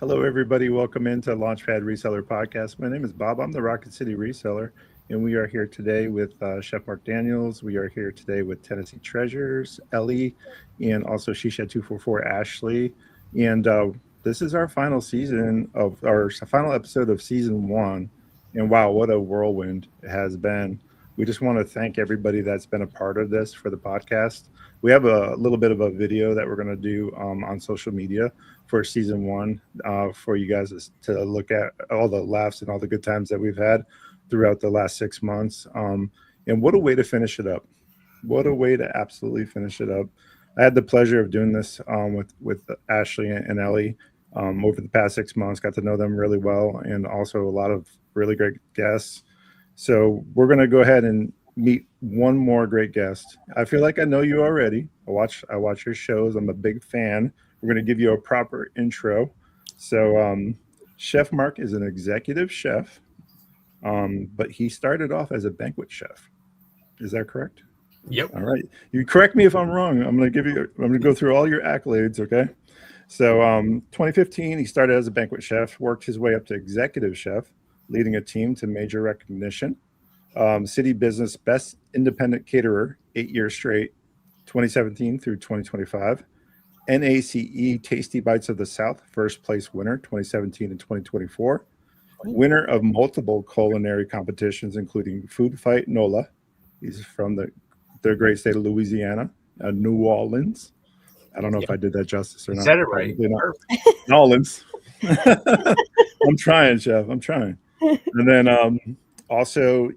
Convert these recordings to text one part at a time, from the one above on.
Hello, everybody. Welcome into Launchpad Reseller Podcast. My name is Bob. I'm the Rocket City Reseller, and we are here today with Chef Mark Daniels. We are here today with Tennessee Treasures, Ellie, and also Shisha244, Ashley. And this is our final season of our final episode of season 1. And wow, what a whirlwind it has been. We just want to thank everybody that's been a part of this for the podcast. We have a little bit of a video that we're going to do on social media for season 1 for you guys to look at all the laughs and all the good times that we've had throughout the last 6 months. And what a way to finish it up. What a way to absolutely finish it up. I had the pleasure of doing this with Ashley and Ellie over the past 6 months, got to know them really well, and also a lot of really great guests. So we're going to go ahead and meet one more great guest. I feel like I know you already. I watch your shows. I'm a big fan. We're going to give you a proper intro. So Chef Mark is an executive chef, but he started off as a banquet chef. Is that correct? Yep. All right. You correct me if I'm wrong. I'm going to go through all your accolades, okay? So 2015, he started as a banquet chef, worked his way up to executive chef, leading a team to major recognition. City Business Best Independent Caterer, 8 years straight, 2017 through 2025. NACE Tasty Bites of the South, first place winner, 2017 and 2024. Winner of multiple culinary competitions, including Food Fight NOLA. He's from the great state of Louisiana, New Orleans. I don't know if I did that justice or not. You said it right. New Orleans. I'm trying, Chef. I'm trying. And then also,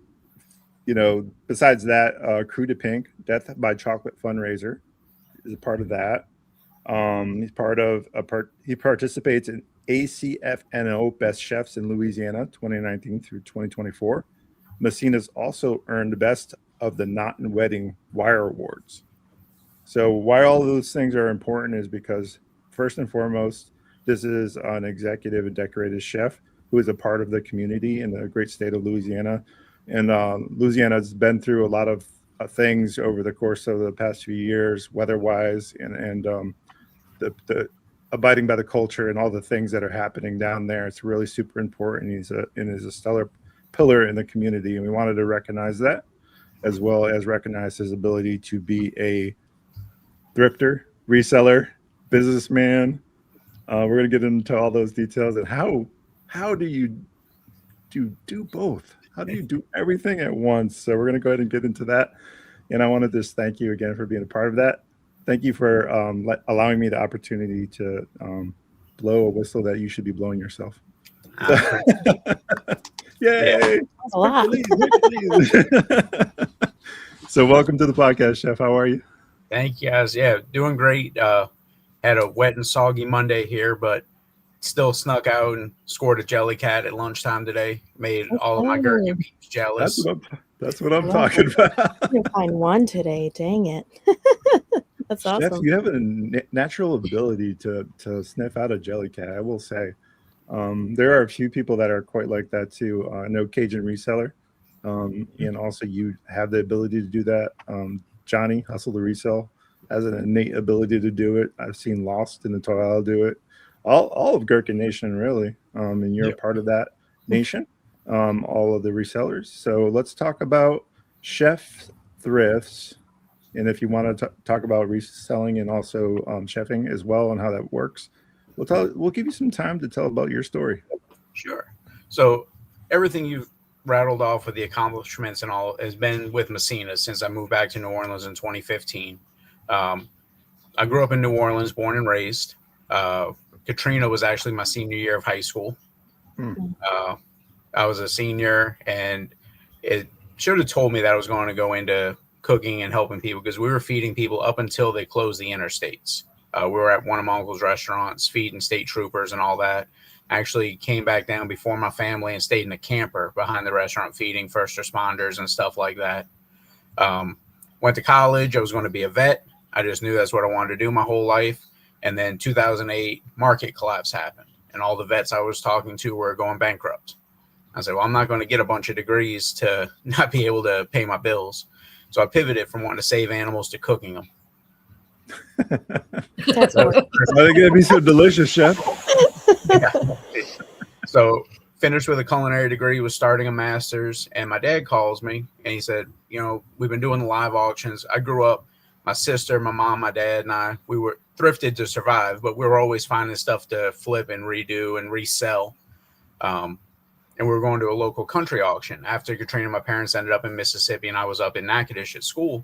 besides that, Crew de Pink, Death by Chocolate fundraiser is a part of that. He participates in ACFNO Best Chefs in Louisiana 2019 through 2024. Messina's also earned Best of the Knot and Wedding Wire Awards. So why all of those things are important is because, first and foremost, this is an executive and decorated chef who is a part of the community in the great state of Louisiana. And Louisiana has been through a lot of things over the course of the past few years, weather-wise, and the abiding by the culture and all the things that are happening down there. It's really super important. He's a stellar pillar in the community, and we wanted to recognize that, as well as recognize his ability to be a thrifter, reseller, businessman. We're going to get into all those details and how do you do both? How do you do everything at once? So we're going to go ahead and get into that. And I want to just thank you again for being a part of that. Thank you for allowing me the opportunity to blow a whistle that you should be blowing yourself. Yay! That's a lot. So welcome to the podcast, Chef. How are you? Thank you, guys. Yeah, doing great. Had a wet and soggy Monday here, but still snuck out and scored a jelly cat at lunchtime today. Made all of my gherkin peeps jealous. That's what I'm talking about. I'm going to find one today. Dang it. That's awesome. Chef, you have a natural ability to sniff out a jelly cat, I will say. There are a few people that are quite like that too. I know Cajun Reseller, and also you have the ability to do that. Johnny, Hustle to Resell, has an innate ability to do it. I've seen Lost in the Toil do it. All of Gherkin Nation, really, and you're a part of that nation, all of the resellers. So let's talk about chef thrifts, and if you want to talk about reselling and also chefing as well and how that works, we'll give you some time to tell about your story. Sure. So everything you've rattled off with the accomplishments and all has been with Messina since I moved back to New Orleans in 2015. I grew up in New Orleans, born and raised. Katrina was actually my senior year of high school. I was a senior, and it should have told me that I was going to go into cooking and helping people, because we were feeding people up until they closed the interstates. We were at one of my uncle's restaurants feeding state troopers and all that. I actually came back down before my family and stayed in a camper behind the restaurant feeding first responders and stuff like that. Went to college. I was going to be a vet. I just knew that's what I wanted to do my whole life. And then 2008 market collapse happened, and all the vets I was talking to were going bankrupt. I said, well, I'm not going to get a bunch of degrees to not be able to pay my bills. So I pivoted from wanting to save animals to cooking them. That's Are they going to be so delicious, Chef? Yeah. So finished with a culinary degree, was starting a master's, and my dad calls me and he said, we've been doing the live auctions. I grew up, my sister, my mom, my dad, and I, we were thrifted to survive, but we were always finding stuff to flip and redo and resell. And we were going to a local country auction. After Katrina, my parents ended up in Mississippi and I was up in Natchitoches at school.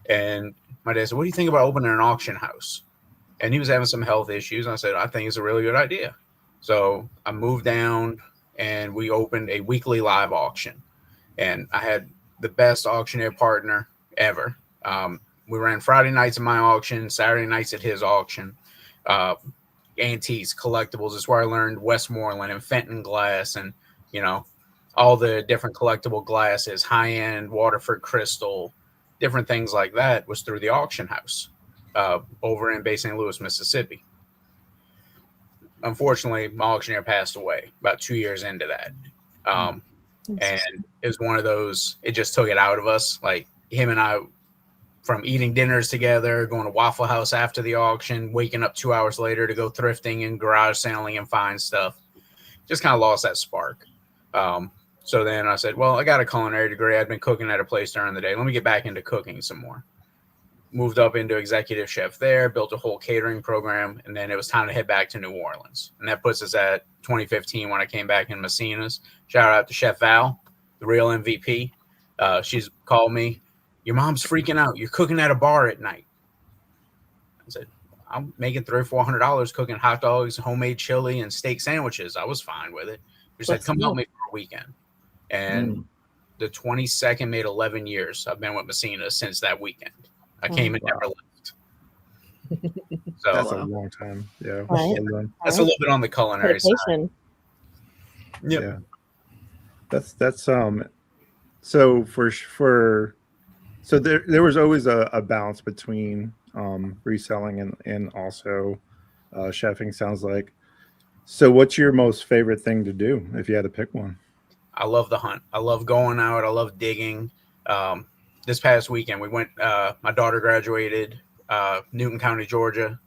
And my dad said, what do you think about opening an auction house? And he was having some health issues. And I said, I think it's a really good idea. So I moved down and we opened a weekly live auction. And I had the best auctioneer partner ever. We ran Friday nights at my auction, Saturday nights at his auction. Antiques, collectibles is where I learned Westmoreland and Fenton glass and, all the different collectible glasses, high-end Waterford crystal, different things like that was through the auction house over in Bay St. Louis, Mississippi. Unfortunately, my auctioneer passed away about 2 years into that. And it was one of those, it just took it out of us. Like him and I, from eating dinners together, going to Waffle House after the auction, waking up 2 hours later to go thrifting and garage selling and find stuff, just kind of lost that spark. So then I said, well, I got a culinary degree. I'd been cooking at a place during the day. Let me get back into cooking some more. Moved up into executive chef there, built a whole catering program, and then it was time to head back to New Orleans. And that puts us at 2015 when I came back in Messina's. Shout out to Chef Val, the real MVP. She's called me, your mom's freaking out. You're cooking at a bar at night. I said, I'm making $300 or $400 cooking hot dogs, homemade chili, and steak sandwiches. I was fine with it. She said, come help me for a weekend. And the 22nd made 11 years. I've been with Messina since that weekend. I came and never left. So That's a long time. Yeah. Right. That's a little bit on the culinary side. Yep. Yeah. That's so so there was always a balance between reselling and also chefing, sounds like. So what's your most favorite thing to do if you had to pick one? I love the hunt. I love going out. I love digging. This past weekend, we went, my daughter graduated Newton County, Georgia,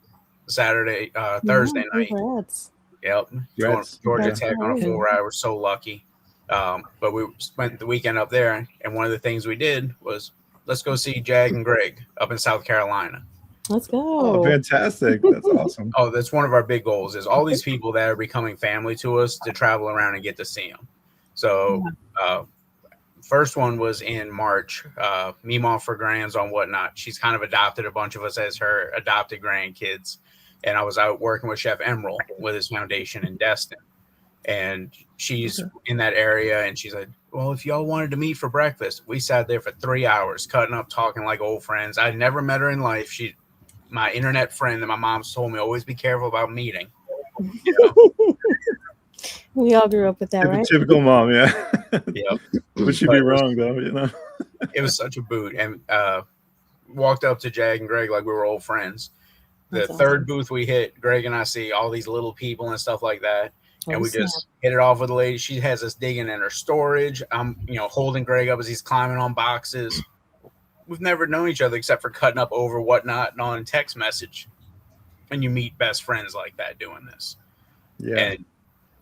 Thursday night. Congrats. Yep. Going to Georgia Tech on a full ride. We're so lucky. But we spent the weekend up there. And one of the things we did was, let's go see Jag and Greg up in South Carolina. Let's go. Oh, fantastic. That's awesome. Oh, that's one of our big goals is all these people that are becoming family to us to travel around and get to see them. So, first one was in March. Meemaw for Grands on Whatnot. She's kind of adopted a bunch of us as her adopted grandkids. And I was out working with Chef Emerald with his foundation in Destin. And she's in that area. And she's like, well, if y'all wanted to meet for breakfast, we sat there for 3 hours, cutting up, talking like old friends. I'd never met her in life. She's my internet friend that my mom's told me, always be careful about meeting. We all grew up with that, right? Typical mom, yeah. Yep. Would she be wrong, though, It was such a boot. And walked up to Jag and Greg like we were old friends. The third booth we hit, Greg and I see all these little people and stuff like that. And we just hit it off with the lady. She has us digging in her storage. I'm, holding Greg up as he's climbing on boxes. We've never known each other except for cutting up over Whatnot and on text message. And you meet best friends like that doing this. Yeah. And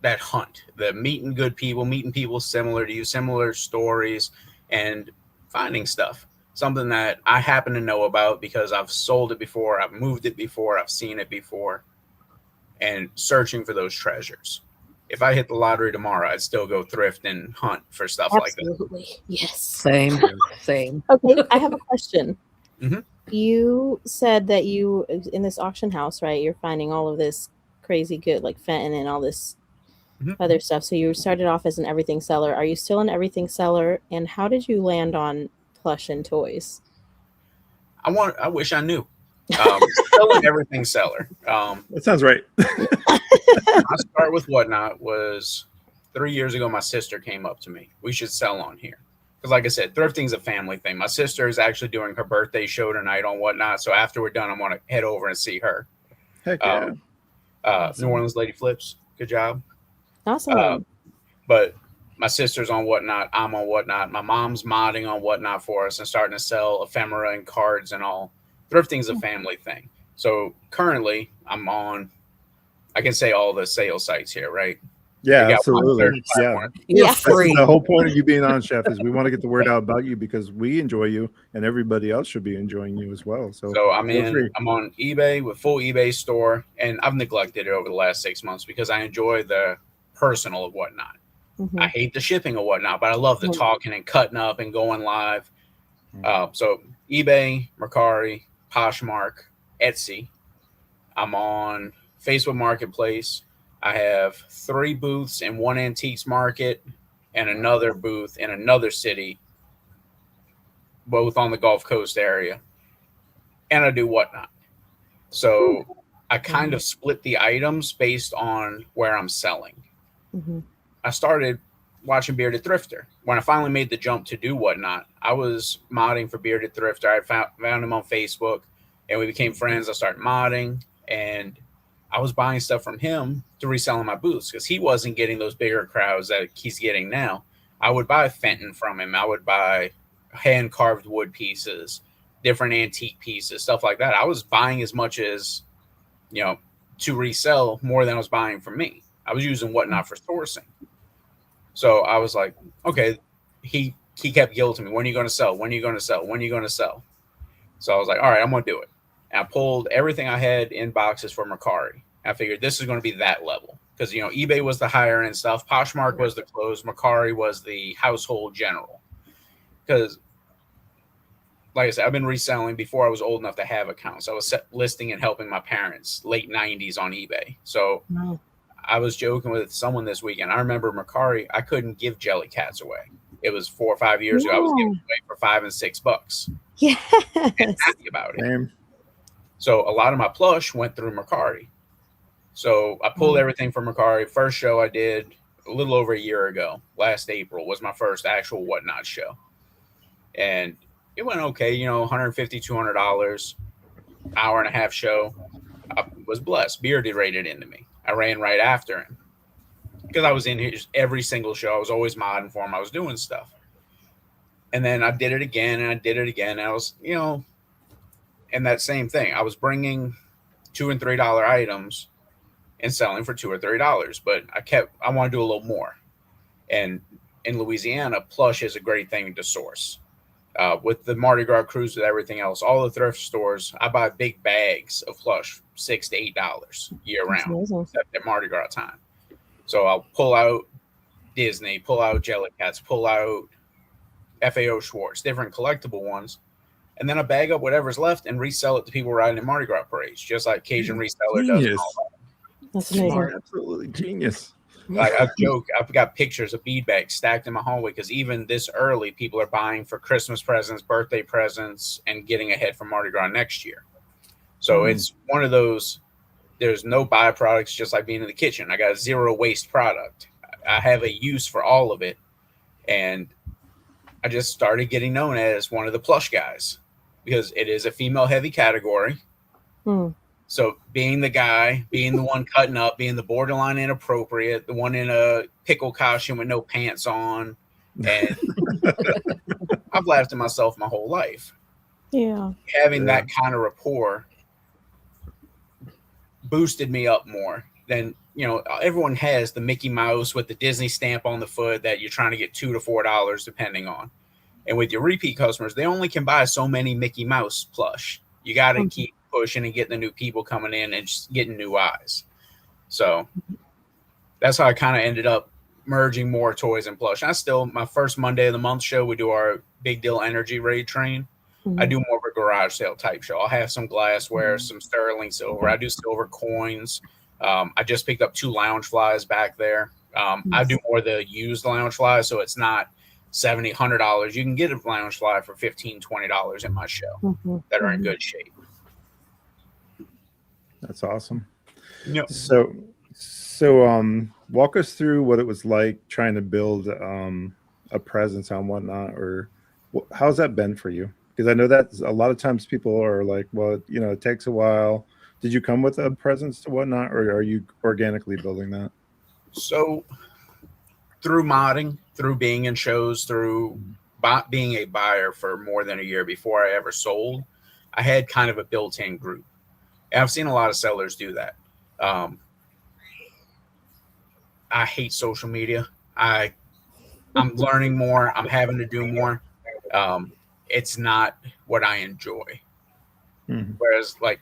that hunt, the meeting good people, meeting people similar to you, similar stories, and finding stuff. Something that I happen to know about because I've sold it before, I've moved it before, I've seen it before, and searching for those treasures. If I hit the lottery tomorrow, I'd still go thrift and hunt for stuff like that. Absolutely. Yes. Same. Okay, I have a question. Mm-hmm. You said that you, in this auction house, right, you're finding all of this crazy good, like Fenton and all this other stuff. So you started off as an everything seller. Are you still an everything seller? And how did you land on plush and toys? I wish I knew. Still an everything seller. That sounds right. I start with Whatnot was 3 years ago. My sister came up to me. We should sell on here. Because like I said, thrifting's a family thing. My sister is actually doing her birthday show tonight on Whatnot. So after we're done, I want to head over and see her. Heck yeah. New Orleans Lady Flips. Good job. Awesome. But my sister's on Whatnot. I'm on Whatnot. My mom's modding on Whatnot for us and starting to sell ephemera and cards and all. Thrifting's a family thing. So currently I'm on I can say all the sales sites here, right? Yeah, We got one absolutely. certain Yeah. platform. Yeah. You're free. The whole point of you being on, Chef, is we want to get the word out about you because we enjoy you and everybody else should be enjoying you as well. So I'm feel free. I'm on eBay with full eBay store, and I've neglected it over the last 6 months because I enjoy the personal of whatnot. I hate the shipping or whatnot, but I love the talking and cutting up and going live. So eBay, Mercari, Poshmark, Etsy. I'm on Facebook Marketplace. I have 3 booths in one antiques market and another booth in another city, both on the Gulf Coast area. And I do whatnot. So I kind of split the items based on where I'm selling. I started watching Bearded Thrifter. When I finally made the jump to do whatnot, I was modding for Bearded Thrifter. I found him on Facebook and we became friends. I started modding and I was buying stuff from him to resell in my booths because he wasn't getting those bigger crowds that he's getting now. I would buy Fenton from him. I would buy hand carved wood pieces, different antique pieces, stuff like that. I was buying as much as, to resell more than I was buying from me. I was using whatnot for sourcing. So I was like, okay, he kept guilting me. When are you going to sell? When are you going to sell? When are you going to sell? So I was like, all right, I'm going to do it. And I pulled everything I had in boxes for Mercari. I figured this is going to be that level because, eBay was the higher end stuff. Poshmark was the clothes. Mercari was the household general. Because, like I said, I've been reselling before I was old enough to have accounts. I was listing and helping my parents late 90s on eBay. So I was joking with someone this weekend. I remember Mercari, I couldn't give jelly cats away. It was 4 or 5 years ago. I was giving away for $5 and $6. Yes. And happy about it. Same. So a lot of my plush went through Mercari. So I pulled everything from Mercari. First show I did a little over a year ago. Last April was my first actual whatnot show. And it went okay, $150, $200, hour and a half show. I was blessed. Bearded rated into me. I ran right after him because I was in his every single show. I was always modding for him. I was doing stuff. And then I did it again and I did it again. And I was, and that same thing. I was bringing $2 and $3 items and selling for $2 or $3, but I want to do a little more. And in Louisiana, plush is a great thing to source. With the Mardi Gras cruise and everything else, all the thrift stores, I buy big bags of plush, $6 to $8 year round, except at Mardi Gras time. So I'll pull out Disney, pull out Jellycats, pull out FAO Schwartz, different collectible ones. And then I bag up whatever's left and resell it to people riding in Mardi Gras parades, just like Cajun Reseller does. And all that. That's amazing. Smart. Absolutely genius. Like I joke, I've got pictures of bead bags stacked in my hallway because even this early, people are buying for Christmas presents, birthday presents, and getting ahead for Mardi Gras next year. So it's one of those, there's no byproducts, just like being in the kitchen. I got a zero waste product. I have a use for all of it. And I just started getting known as one of the plush guys because it is a female heavy category. So being the guy, being the one cutting up, being the borderline inappropriate, the one in a pickle costume with no pants on. And I've laughed at myself my whole life. Yeah. Having that kind of rapport boosted me up more than, everyone has the Mickey Mouse with the Disney stamp on the foot that you're trying to get $2 to $4 depending on. And with your repeat customers, they only can buy so many Mickey Mouse plush. You got to keep pushing and getting the new people coming in and just getting new eyes. So that's how I kind of ended up merging more toys and plush. My first Monday of the month show, we do our Big Deal Energy Raid Train. I do more of a garage sale type show. I'll have some glassware, some sterling silver. I do silver coins. I just picked up 2 lounge flies back there. I do more of the used lounge flies, so it's not $70, $100. You can get a lounge fly for $15, $20 in my show that are in good shape. That's awesome. Yep. So walk us through what it was like trying to build a presence on whatnot, or how's that been for you? Because I know that a lot of times people are like, well, it takes a while. Did you come with a presence to whatnot, or are you organically building that? So through modding, through being in shows, through being a buyer for more than a year before I ever sold, I had kind of a built-in group. And I've seen a lot of sellers do that. I hate social media. I'm learning more. I'm having to do more. It's not what I enjoy. Mhm. Whereas like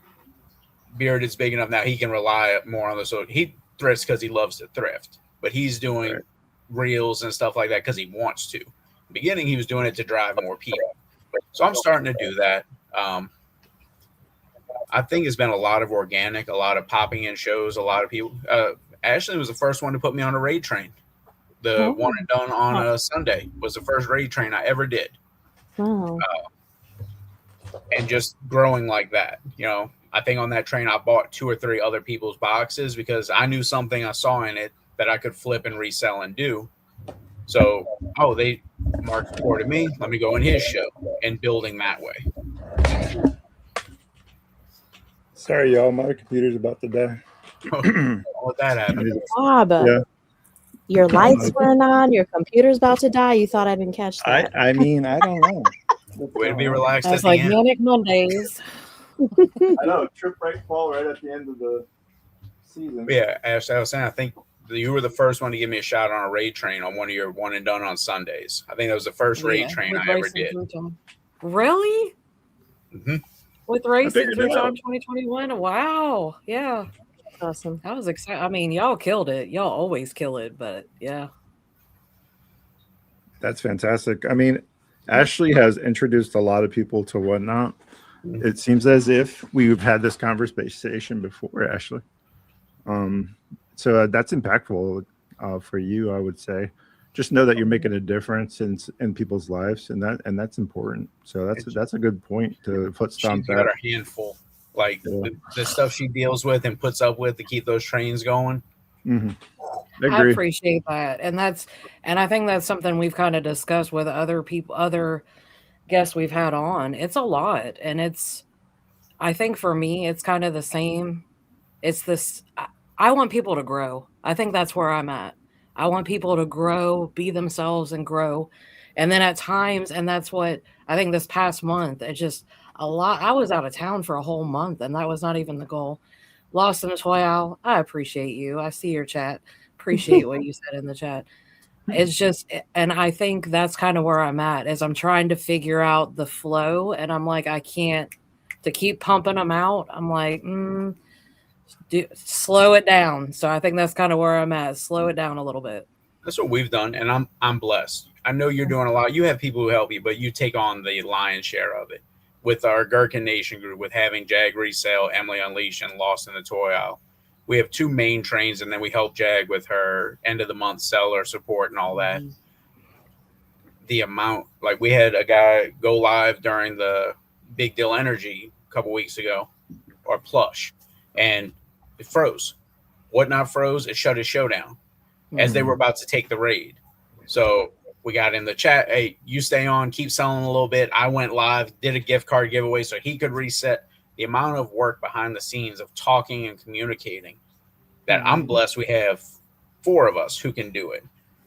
Beard is big enough now, he can rely more on the social. He thrifts because he loves to thrift, but he's doing Right. reels and stuff like that because he wants to. In the beginning, he was doing it to drive more people. So I'm starting to do that. I think it's been a lot of organic, a lot of popping in shows, a lot of people. Ashley was the first one to put me on a raid train. The one and done on a Sunday was the first raid train I ever did. Wow. And just growing like that, I think on that train I bought 2 or 3 other people's boxes because I knew something I saw in it that I could flip and resell and do. So, Mark supported me. Let me go in his show and building that way. Sorry, y'all. My computer's about to die. All of that happened. Bob, Yeah. your lights weren't on. Your computer's about to die. You thought I didn't catch that. I mean, I don't know. Way to be relaxed I at was the like, end. Manic Mondays. I know. Trip right fall right at the end of the season. Yeah, Ash, I was saying, I think you were the first one to give me a shot on a raid train on one of your one and done on Sundays. I think that was the first raid train with I ever Racing did. Through Time. Really? Mm-hmm. With Racing figured Through it Time out. 2021? Wow. Yeah. Awesome. That was exciting. I mean, y'all killed it. Y'all always kill it, but yeah. That's fantastic. I mean, Ashley has introduced a lot of people to Whatnot. It seems as if we've had this conversation before, Ashley. So that's impactful for you, I would say. Just know that you're making a difference in people's lives, and that's important. So that's a good point to foot stomp She's got that. her handful. Like the stuff she deals with and puts up with to keep those trains going. Mm-hmm. I appreciate that. And I think that's something we've kind of discussed with other people, other guests we've had on. It's a lot. And I think for me, it's kind of the same. It's this, I want people to grow. I think that's where I'm at. I want people to grow, be themselves and grow. And then at times, and that's what I think this past month, it just a lot. I was out of town for a whole month and that was not even the goal. Lost in a toy. I appreciate you. I see your chat. Appreciate what you said in the chat. It's just, and I think that's kind of where I'm at is I'm trying to figure out the flow and I'm like, I can't to keep pumping them out. I'm like, slow it down. So I think that's kind of where I'm at. Slow it down a little bit. That's what we've done. And I'm blessed. I know you're doing a lot. You have people who help you, but you take on the lion's share of it with our Gherkin Nation group, with having Jag Resale, Emily Unleash, and Lost in the Toy Aisle. We have 2 main trains, and then we help Jag with her end of the month seller support and all that. Mm-hmm. The amount, like we had a guy go live during the Big Deal Energy a couple weeks ago, or Plush, and it froze. Whatnot froze. It shut his show down as they were about to take the raid. So we got in the chat, hey, you stay on, keep selling a little bit. I went live, did a gift card giveaway so he could reset. The amount of work behind the scenes of talking and communicating that I'm blessed we have 4 of us who can do it.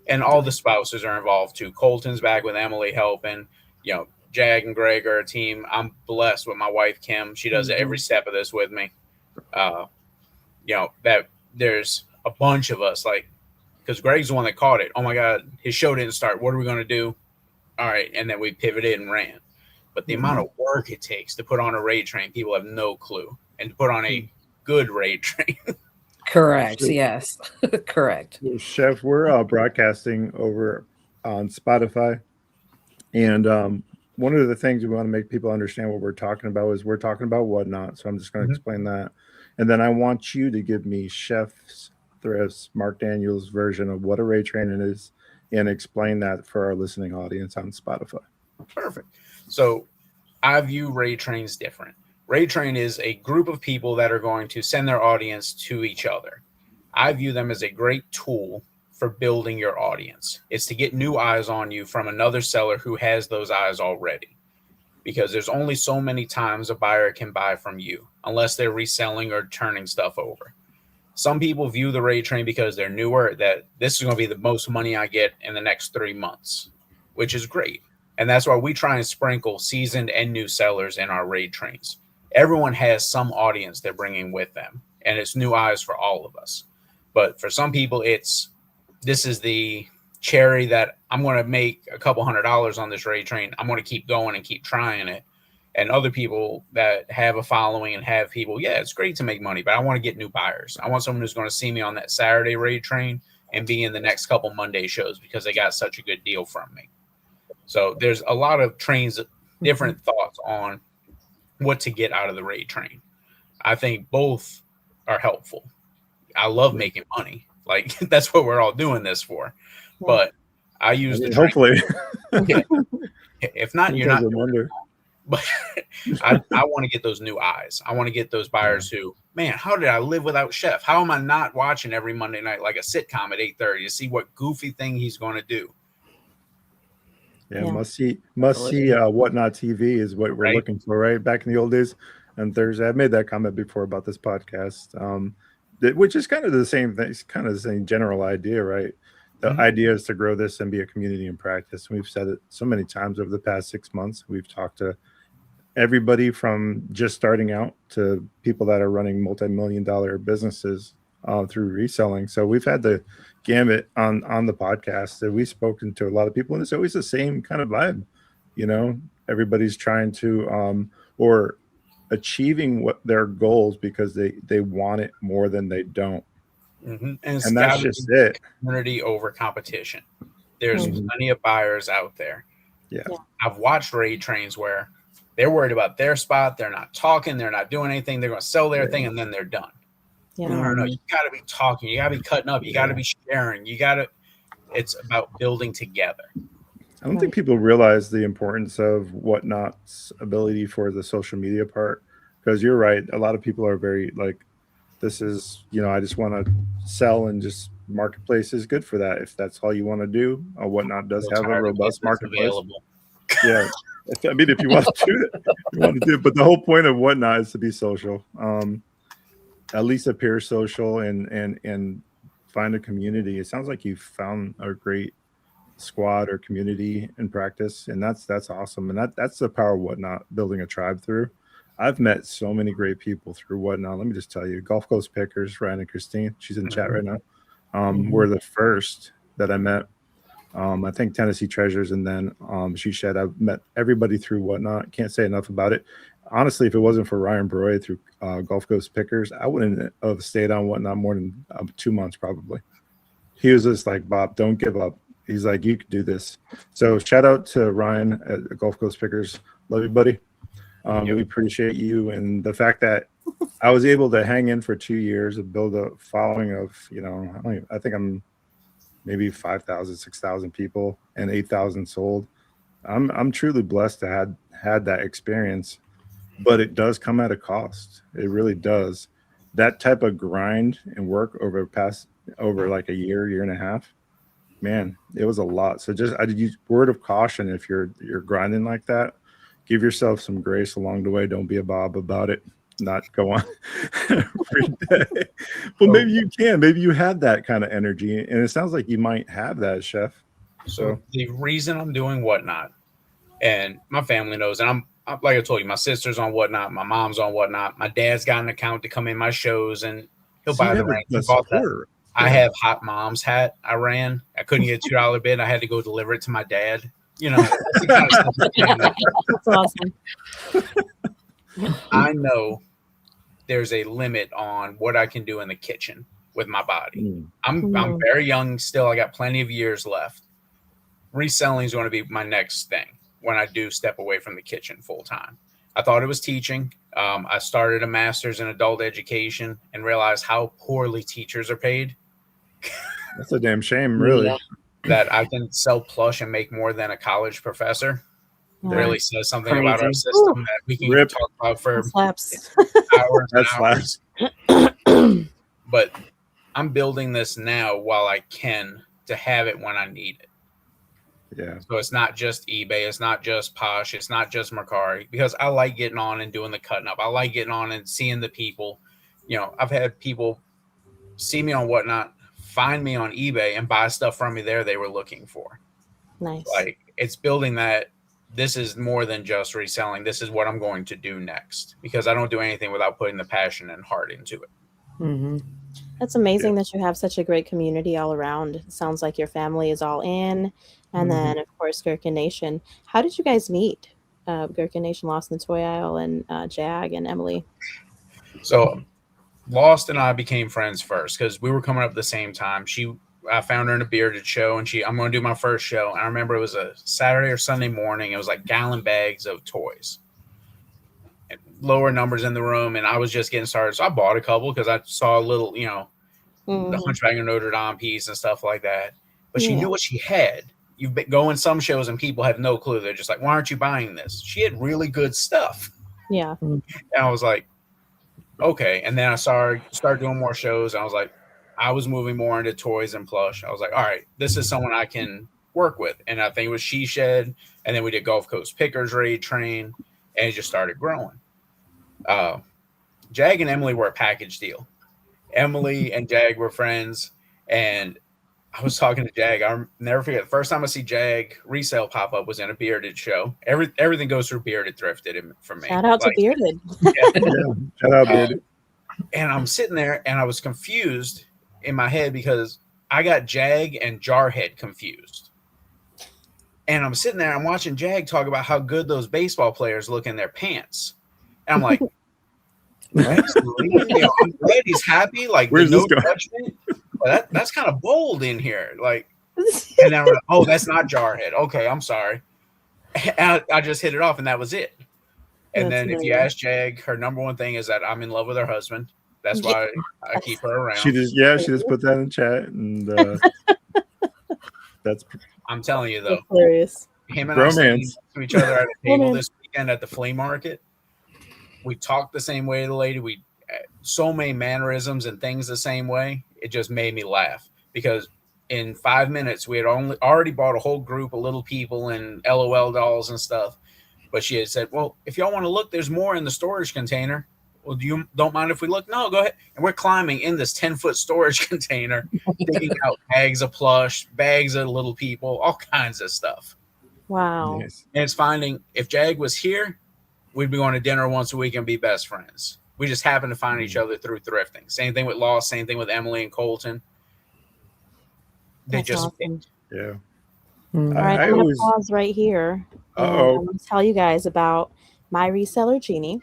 And all the spouses are involved too. Colton's back with Emily helping. Jag and Greg are a team. I'm blessed with my wife, Kim. She does every step of this with me. That there's a bunch of us, like, because Greg's the one that caught it. Oh my God, his show didn't start. What are we going to do? All right. And then we pivoted and ran. But the amount of work it takes to put on a raid train, people have no clue. And to put on a good raid train. Correct. Yes. Correct. Chef, we're broadcasting over on Spotify. And one of the things we want to make people understand what we're talking about is we're talking about Whatnot. So I'm just going to explain that. And then I want you to give me Chef's Thrifts, Mark Daniels' version of what a raid train is and explain that for our listening audience on Spotify. Perfect. So I view raid trains different. Raid train is a group of people that are going to send their audience to each other. I view them as a great tool for building your audience. It's to get new eyes on you from another seller who has those eyes already. Because there's only so many times a buyer can buy from you unless they're reselling or turning stuff over. Some people view the raid train because they're newer, that this is going to be the most money I get in the next 3 months, which is great. And that's why we try and sprinkle seasoned and new sellers in our raid trains. Everyone has some audience they're bringing with them, and it's new eyes for all of us. But for some people, it's this is the cherry that I'm going to make a couple $100 on this raid train. I'm going to keep going and keep trying it. And other people that have a following and have people, yeah, it's great to make money, but I want to get new buyers. I want someone who's going to see me on that Saturday raid train and be in the next couple Monday shows because they got such a good deal from me. So there's a lot of different thoughts on what to get out of the raid train. I think both are helpful. I love making money. Like, that's what we're all doing this for. Yeah. But I use the hopefully. Yeah. If not, you're not doing it. But I want to get those new eyes. I want to get those buyers who, man, how did I live without Chef? How am I not watching every Monday night like a sitcom at 8:30 to see what goofy thing he's going to do? Yeah, must see Whatnot TV is what we're looking for, right? Back in the old days on Thursday, I've made that comment before about this podcast, which is kind of the same thing. It's kind of the same general idea, right? The idea is to grow this and be a community in practice. We've said it so many times over the past 6 months. We've talked to everybody from just starting out to people that are running multi-million-dollar businesses through reselling. So we've had the gamut on the podcast, and we've spoken to a lot of people, and it's always the same kind of vibe. You know, everybody's trying to or achieving what their goals because they want it more than they don't. And that's just it. Community over competition. There's plenty of buyers out there. Yeah. I've watched raid trains where they're worried about their spot. They're not talking. They're not doing anything. They're going to sell their thing and then they're done. Yeah. No. You got to be talking. You got to be cutting up. You got to be sharing. It's about building together. I don't think people realize the importance of Whatnot's ability for the social media part, because you're right. A lot of people are very like, this is, I just want to sell, and just marketplace is good for that. If that's all you want to do, Whatnot does have a robust marketplace. Available. Yeah. If you want to do it, but the whole point of Whatnot is to be social. At least appear social and find a community. It sounds like you found a great squad or community in practice, and that's awesome. And that's the power of Whatnot, building a tribe through. I've met so many great people through Whatnot. Let me just tell you, Gulf Coast Pickers, Ryan and Christine, she's in chat right now, were the first that I met. I think Tennessee Treasures, and then She Shed. I've met everybody through Whatnot. Can't say enough about it. Honestly, if it wasn't for Ryan Broy through Gulf Coast Pickers, I wouldn't have stayed on Whatnot more than 2 months probably. He was just like, Bob, don't give up. He's like, you can do this. So shout out to Ryan at Gulf Coast Pickers. Love you, buddy. We appreciate you, and the fact that I was able to hang in for 2 years and build a following of, I think I'm maybe 5,000, 6,000 people and 8,000 sold. I'm truly blessed to have had that experience, but it does come at a cost. It really does. That type of grind and work over like a year and a half, man, it was a lot. So I'd use word of caution. If you're grinding like that, give yourself some grace along the way. Don't be a Bob about it. Not go on every day. Well, maybe you can. Maybe you have that kind of energy, and it sounds like you might have that, Chef. So the reason I'm doing Whatnot, and my family knows, and I'm like I told you, my sister's on Whatnot, my mom's on Whatnot, my dad's got an account to come in my shows, and he'll buy the rank. I have Hot Mom's hat I ran. I couldn't get a $2 bid. I had to go deliver it to my dad. That's awesome. I know there's a limit on what I can do in the kitchen with my body. I'm very young still. I got plenty of years left. Reselling is going to be my next thing when I do step away from the kitchen full time. I thought it was teaching. I started a master's in adult education and realized how poorly teachers are paid. That's a damn shame, really. Yeah. That I can sell plush and make more than a college professor really says something about our system that we can talk about for hours and hours. But I'm building this now while I can to have it when I need it. Yeah. So it's not just eBay. It's not just Posh. It's not just Mercari, because I like getting on and doing the cutting up. I like getting on and seeing the people. I've had people see me on Whatnot, find me on eBay, and buy stuff from me there they were looking for. Nice. Like, it's building that. This is more than just reselling. This is what I'm going to do next, because I don't do anything without putting the passion and heart into it. That's amazing that you have such a great community all around. It sounds like your family is all in. And then, of course, Gherkin Nation. How did you guys meet? Gherkin Nation, Lost in the Toy Aisle, and Jag and Emily. So Lost and I became friends first because we were coming up at the same time. I found her in a bearded show, and I'm going to do my first show. And I remember it was a Saturday or Sunday morning. It was like gallon bags of toys. And lower numbers in the room, and I was just getting started. So I bought a couple because I saw a little, the Hunchback of Notre Dame piece and stuff like that. But she knew what she had. You've been going some shows and people have no clue. They're just like, why aren't you buying this? She had really good stuff. Yeah. And I was like, okay. And then I started doing more shows. And I was like, I was moving more into toys and plush. I was like, all right, this is someone I can work with. And I think it was She Shed. And then we did Gulf Coast Pickers Raid Train. And it just started growing. Jag and Emily were a package deal. Emily and Jag were friends. And I was talking to Jag. I'll never forget. The first time I see Jag resale pop up was in a bearded show. Everything goes through Bearded Thrifted for me. Shout out to Bearded. Shout out, Bearded. And I'm sitting there and I was confused in my head because I got Jag and Jarhead confused. And I'm sitting there, I'm watching Jag talk about how good those baseball players look in their pants. And I'm like, I'm glad he's happy. Like, where's no this going? judgment. That's kind of bold in here. Like, and then we're like, oh, that's not Jarhead. Okay, I'm sorry. And I just hit it off, and that was it. And then if you ask Jag, her number one thing is that I'm in love with her husband. That's why I keep her around. She just put that in chat, and that's. I'm telling you though, That's hilarious. him and I sitting next to each other at a table this weekend at the flea market. We talked the same way to the lady. We so many mannerisms and things the same way. It just made me laugh because in 5 minutes we had already bought a whole group of little people and LOL dolls and stuff. But she had said, "Well, if y'all want to look, there's more in the storage container. Well, don't mind if we look? No, go ahead." And we're climbing in this 10-foot storage container, digging out bags of plush, bags of little people, all kinds of stuff. Wow. Nice. And it's finding if Jag was here, we'd be going to dinner once a week and be best friends. We just happen to find each other through thrifting. Same thing with Lost, same thing with Emily and Colton. That's awesome. Yeah. All right, I'm going to pause right here. I'm going to tell you guys about My Reseller Genie.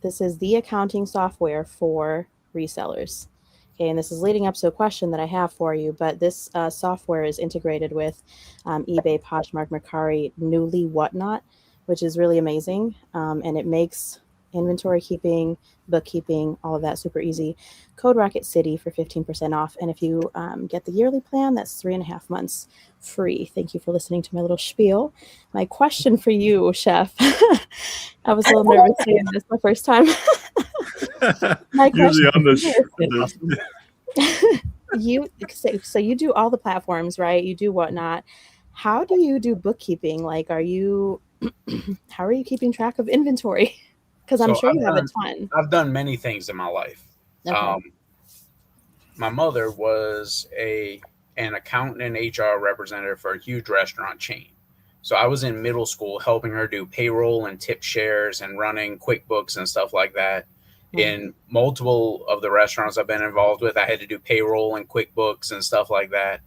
This is the accounting software for resellers. Okay, and this is leading up to a question that I have for you, but this software is integrated with eBay, Poshmark, Mercari, Newly, Whatnot, which is really amazing. And it makes inventory keeping, bookkeeping, all of that super easy. Code Rocket City for 15% off. And if you get the yearly plan, that's 3.5 months free. Thank you for listening to my little spiel. My question for you, Chef. I was a little nervous saying this the first time. My Usually question so you do all the platforms, right? You do Whatnot. How do you do bookkeeping? Like, how are you keeping track of inventory? Because I'm sure you have a ton. I've done many things in my life. Okay. My mother was an accountant and HR representative for a huge restaurant chain. So I was in middle school helping her do payroll and tip shares and running QuickBooks and stuff like that. Mm-hmm. In multiple of the restaurants I've been involved with, I had to do payroll and QuickBooks and stuff like that.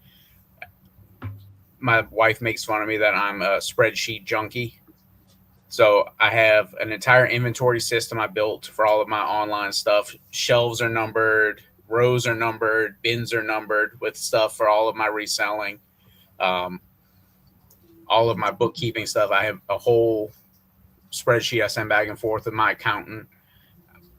My wife makes fun of me that I'm a spreadsheet junkie. So I have an entire inventory system I built for all of my online stuff. Shelves are numbered, rows are numbered, bins are numbered with stuff for all of my reselling. All of my bookkeeping stuff, I have a whole spreadsheet I send back and forth with my accountant.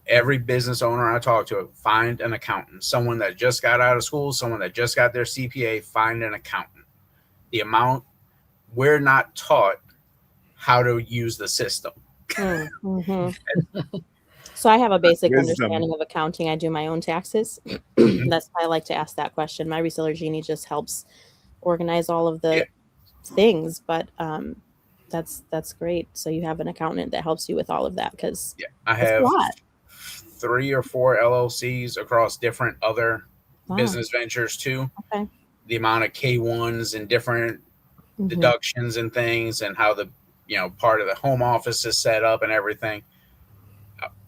Every business owner I talk to, find an accountant. Someone that just got out of school, someone that just got their CPA, find an accountant. We're not taught how to use the system. Mm-hmm. So I have a basic understanding of accounting. I do my own taxes. That's why I like to ask that question. My Reseller Genie just helps organize all of the things, but that's great. So you have an accountant that helps you with all of that because I have 3 or 4 LLCs across different other business ventures too. Okay. The amount of K1s and different deductions and things and how the part of the home office is set up and everything.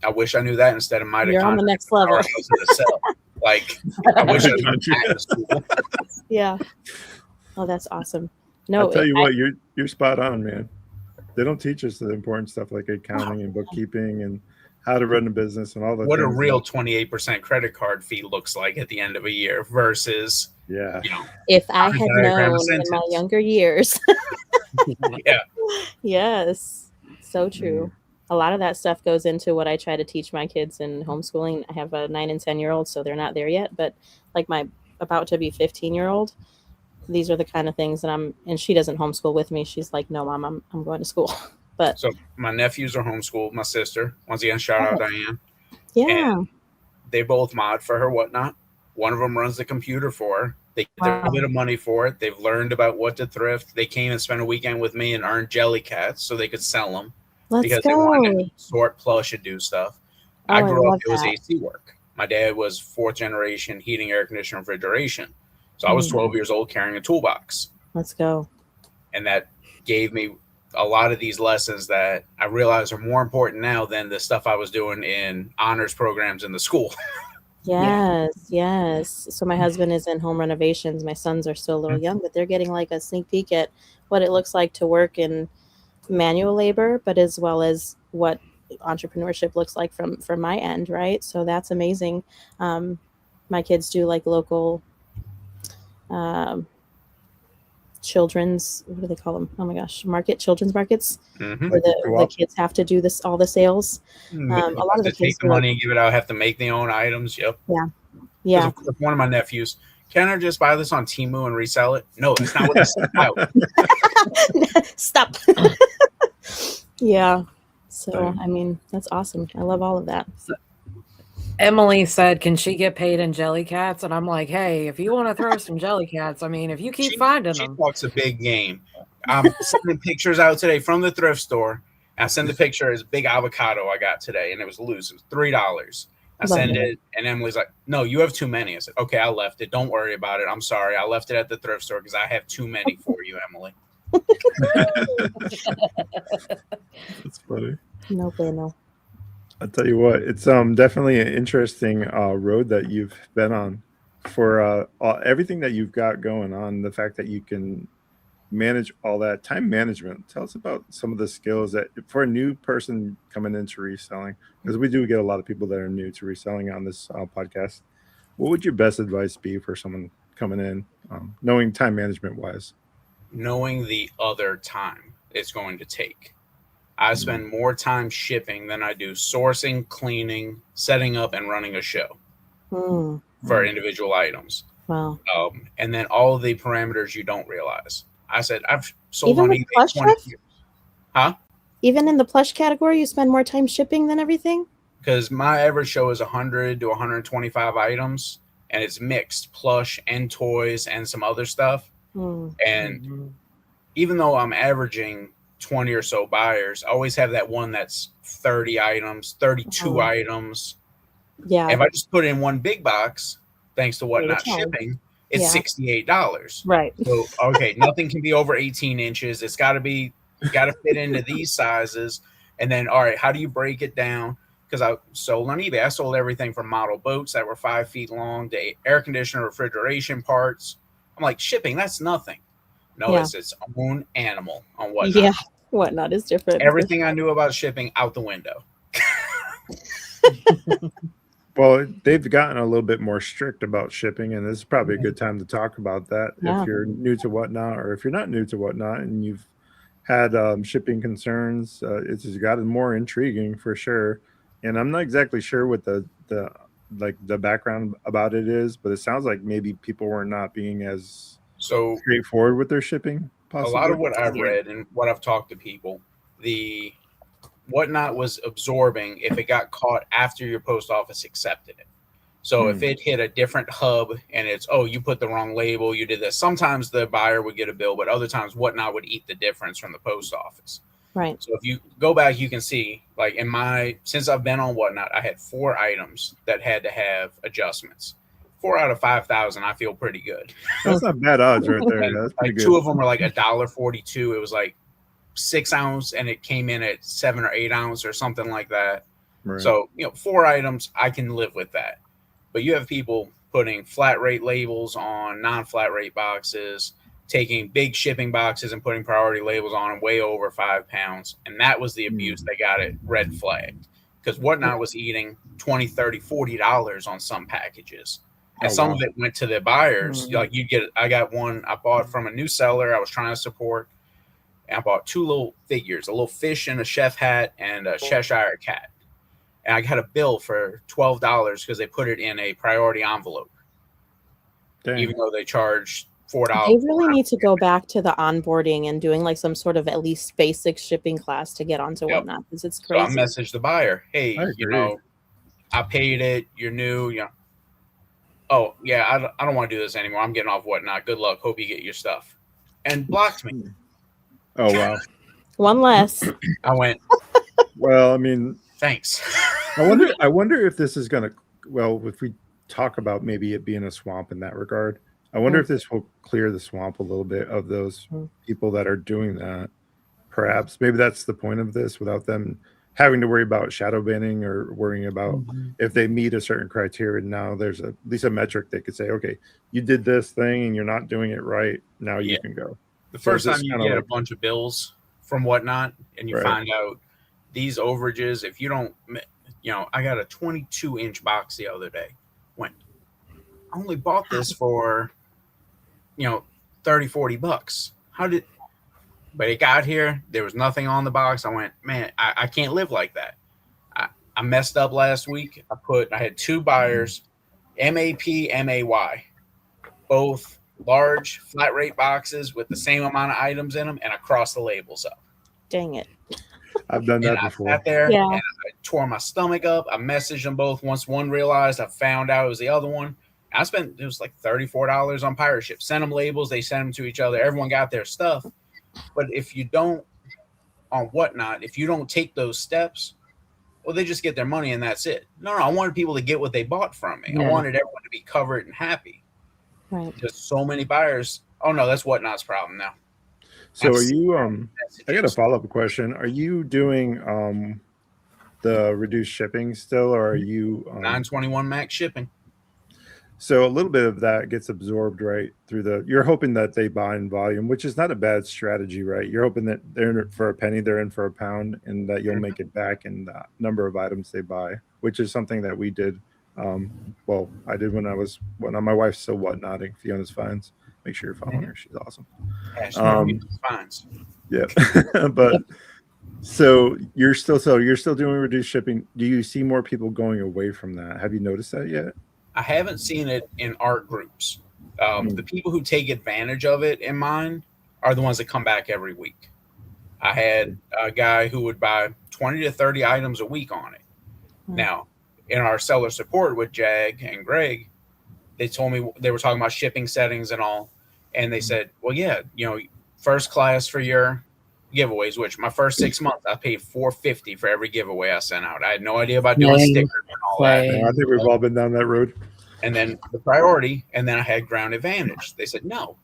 I wish I knew that instead of You're on the next level. Like I wish I learned that in school. Yeah. Oh, that's awesome. I'll No, tell you what, you're spot on, man. They don't teach us the important stuff like accounting and bookkeeping and how to run a business and all the What a things real 28% credit card fee looks like at the end of a year versus, yeah. you know, if I how to had diagram a known in my sentence. younger years. Yeah. Yes, so true. A lot of that stuff goes into what I try to teach my kids in homeschooling. I have a 9 and 10-year-old, so they're not there yet. But like my about to be 15-year-old, these are the kind of things that and she doesn't homeschool with me. She's like, no, mom, I'm going to school. But So my nephews are homeschooled. My sister, once again, shout out Diane. yeah, And they both mod for her whatnot. One of them runs the computer for her. They get a Wow. bit of money for it. They've learned about what to thrift. They came and spent a weekend with me and earned jelly cats so they could sell them let's because go. they wanted to sort plush and do stuff. Oh, I grew up, love it was that. AC work. My dad was 4th generation heating, air conditioning, refrigeration. So I was 12 years old carrying a toolbox. Let's go. And that gave me a lot of these lessons that I realize are more important now than the stuff I was doing in honors programs in the school. Yes. So my husband is in home renovations. My sons are still a little young, but they're getting like a sneak peek at what it looks like to work in manual labor, but as well as what entrepreneurship looks like from my end, right? So that's amazing. My kids do like local children's, what do they call them? Oh my gosh, children's markets, Mm-hmm. where the kids have to do all the sales. A lot of the Take kids the money and give it out, have to make their own items. Yep. Yeah. One of my nephews, can I just buy this on Temu and resell it? No, that's not what this is about. Stop. Yeah. So, I mean, that's awesome. I love all of that. Emily said, can she get paid in jelly cats? And I'm like, hey, if you want to throw some jelly cats, I mean, if you keep finding them. She talks a big game. I'm sending pictures out today from the thrift store. I sent the picture as big avocado I got today, and it was loose. It was $3. I send it, and Emily's like, no, you have too many. I said, okay, I left it. Don't worry about it. I'm sorry. I left it at the thrift store because I have too many for you, Emily. That's funny. No bueno. I'll tell you what, it's definitely an interesting road that you've been on for everything that you've got going on. The fact that you can manage all that time management. Tell us about some of the skills that for a new person coming into reselling, because we do get a lot of people that are new to reselling on this podcast. What would your best advice be for someone coming in, knowing time management wise? Knowing the other time it's going to take. I spend more time shipping than I do sourcing, cleaning, setting up, and running a show for individual items. Wow. And then all of the parameters you don't realize. I said, I've sold Even on with eBay plush 20 stuff? years. Huh? Even in the plush category, you spend more time shipping than everything? Because my average show is 100 to 125 items, and it's mixed plush and toys and some other stuff. And even though I'm averaging 20 or so buyers, I always have that one that's 30 items, 32 items. Yeah. If I just put in one big box, thanks to Whatnot shipping, it's $68. Right. So, okay, nothing can be over 18 inches. It's got to fit into these sizes. And then, all right, how do you break it down? Because I sold on eBay. I sold everything from model boats that were 5 feet long to air conditioner, refrigeration parts. I'm like, shipping, that's nothing. No, it's its own animal on Whatnot. Yeah, Whatnot is different. Everything I knew about shipping out the window. Well, they've gotten a little bit more strict about shipping, and this is probably a good time to talk about that. Yeah. If you're new to Whatnot, or if you're not new to Whatnot and you've had shipping concerns, it's gotten more intriguing for sure. And I'm not exactly sure what the background about it is, but it sounds like maybe people were not being as straightforward with their shipping. Possibly. A lot of what I've read and what I've talked to people, the Whatnot was absorbing if it got caught after your post office accepted it. So if it hit a different hub and it's, you put the wrong label, you did this. Sometimes the buyer would get a bill, but other times Whatnot would eat the difference from the post office. Right. So if you go back, you can see, like since I've been on Whatnot, I had 4 items that had to have adjustments. 4 out of 5,000, I feel pretty good. That's not bad odds right there. That's pretty good. 2 of them were like $1.42. It was like 6 ounce, and it came in at 7 or 8 ounce or something like that. Right. So 4 items, I can live with that. But you have people putting flat rate labels on non-flat rate boxes, taking big shipping boxes and putting priority labels on them way over 5 pounds. And that was the abuse that got it red flagged, because Whatnot was eating $20, $30, $40 on some packages. And some of it went to the buyers. Like I got one I bought from a new seller I was trying to support. And I bought 2 little figures, a little fish in a chef hat and a Cheshire cat. And I got a bill for $12 because they put it in a priority envelope. Dang. Even though they charged $4. They really need to go back to the onboarding and doing like some sort of at least basic shipping class to get onto Whatnot, because it's crazy. So I messaged the buyer, hey, I paid it, you're new, oh yeah, I don't want to do this anymore. I'm getting off Whatnot. Good luck. Hope you get your stuff. And blocked me. Oh wow. One less. I went. Well, I mean, thanks. I wonder if this is gonna. Well, if we talk about maybe it being a swamp in that regard, I wonder if this will clear the swamp a little bit of those people that are doing that. Perhaps maybe that's the point of this, without them having to worry about shadow banning or worrying about if they meet a certain criteria. Now there's at least a metric they could say, okay, you did this thing and you're not doing it right. Now you can go. The first time you get a bunch of bills from Whatnot and you find out these overages, if you don't, I got a 22-inch box the other day. I only bought this for, $30, $40. But it got here. There was nothing on the box. I went, man, I can't live like that. I messed up last week. I had 2 buyers, MAP, MAY, both large flat rate boxes with the same amount of items in them, and I crossed the labels up. Dang it. I've done that before. I sat there and I tore my stomach up. I messaged them both. Once one realized, I found out it was the other one. It was like $34 on pirate ship. Sent them labels. They sent them to each other. Everyone got their stuff. But if you don't, on Whatnot, if you don't take those steps, well, they just get their money and that's it. No, I wanted people to get what they bought from me. I wanted everyone to be covered and happy. Right. Just so many buyers. Oh no, that's Whatnot's problem now. So are you? I got a follow-up question. Are you doing the reduced shipping still, or are you 921 max shipping? So a little bit of that gets absorbed right through you're hoping that they buy in volume, which is not a bad strategy, right? You're hoping that they're in it for a penny, they're in for a pound, and that you'll make it back in the number of items they buy, which is something that we did. Well, I did when my wife's still Whatnotting. Fiona's Finds. Make sure you're following her. She's awesome. Finds. Yeah. But so you're still doing reduced shipping. Do you see more people going away from that? Have you noticed that yet? I haven't seen it in art groups. The people who take advantage of it in mine are the ones that come back every week. I had a guy who would buy 20 to 30 items a week on it. Now, in our seller support with Jag and Greg, they told me they were talking about shipping settings and all. And they said, well, yeah, first class for your giveaways, which my first 6 months, I paid $450 for every giveaway I sent out. I had no idea about doing stickers and all that. Yeah, I think we've all been down that road. And then the priority, and then I had ground advantage. They said, no,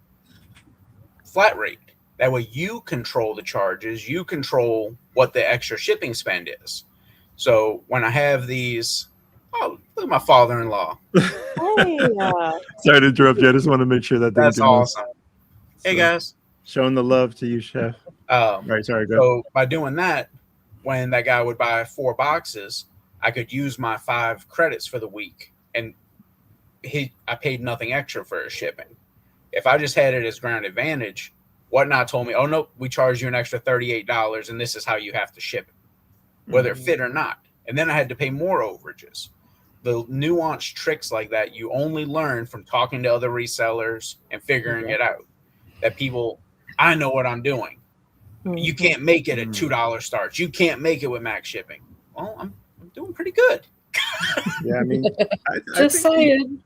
flat rate. That way you control the charges. You control what the extra shipping spend is. So when I have these, look at my father-in-law. Hey, sorry to interrupt you. I just want to make sure that's awesome. Hey, guys. Showing the love to you, Chef. Right, sorry, go. So by doing that, when that guy would buy 4 boxes, I could use my 5 credits for the week, and I paid nothing extra for his shipping. If I just had it as ground advantage, Whatnot told me, oh, no, we charge you an extra $38, and this is how you have to ship it, whether it fit or not. And then I had to pay more overages. The nuanced tricks like that, you only learn from talking to other resellers and figuring it out. That people, I know what I'm doing. You can't make it at $2 starts. You can't make it with max shipping. Well, I'm doing pretty good. Yeah, I mean, just saying.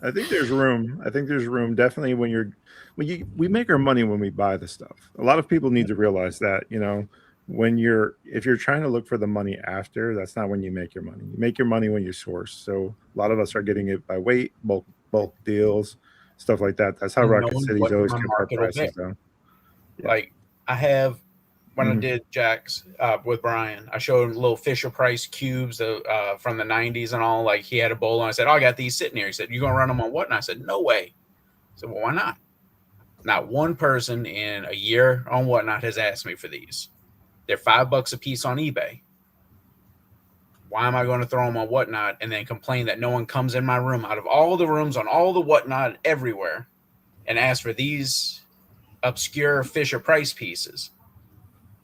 I think there's room. Definitely we make our money when we buy the stuff. A lot of people need to realize that, if you're trying to look for the money after, that's not when you make your money. You make your money when you source. So a lot of us are getting it by weight, bulk deals, stuff like that. That's how Rocket City's always kept our prices down. Yeah. Like I have when I did Jack's with Brian, I showed him little Fisher Price cubes from the 90s and all. Like, he had a bowl, and I said, "Oh, I got these sitting here." He said, "You gonna run them on what?" And I said, "No way." I said, "Well, why not?" Not one person in a year on Whatnot has asked me for these. They're $5 a piece on eBay. Why am I going to throw them on Whatnot and then complain that no one comes in my room out of all the rooms on all the Whatnot everywhere and ask for these obscure Fisher Price pieces?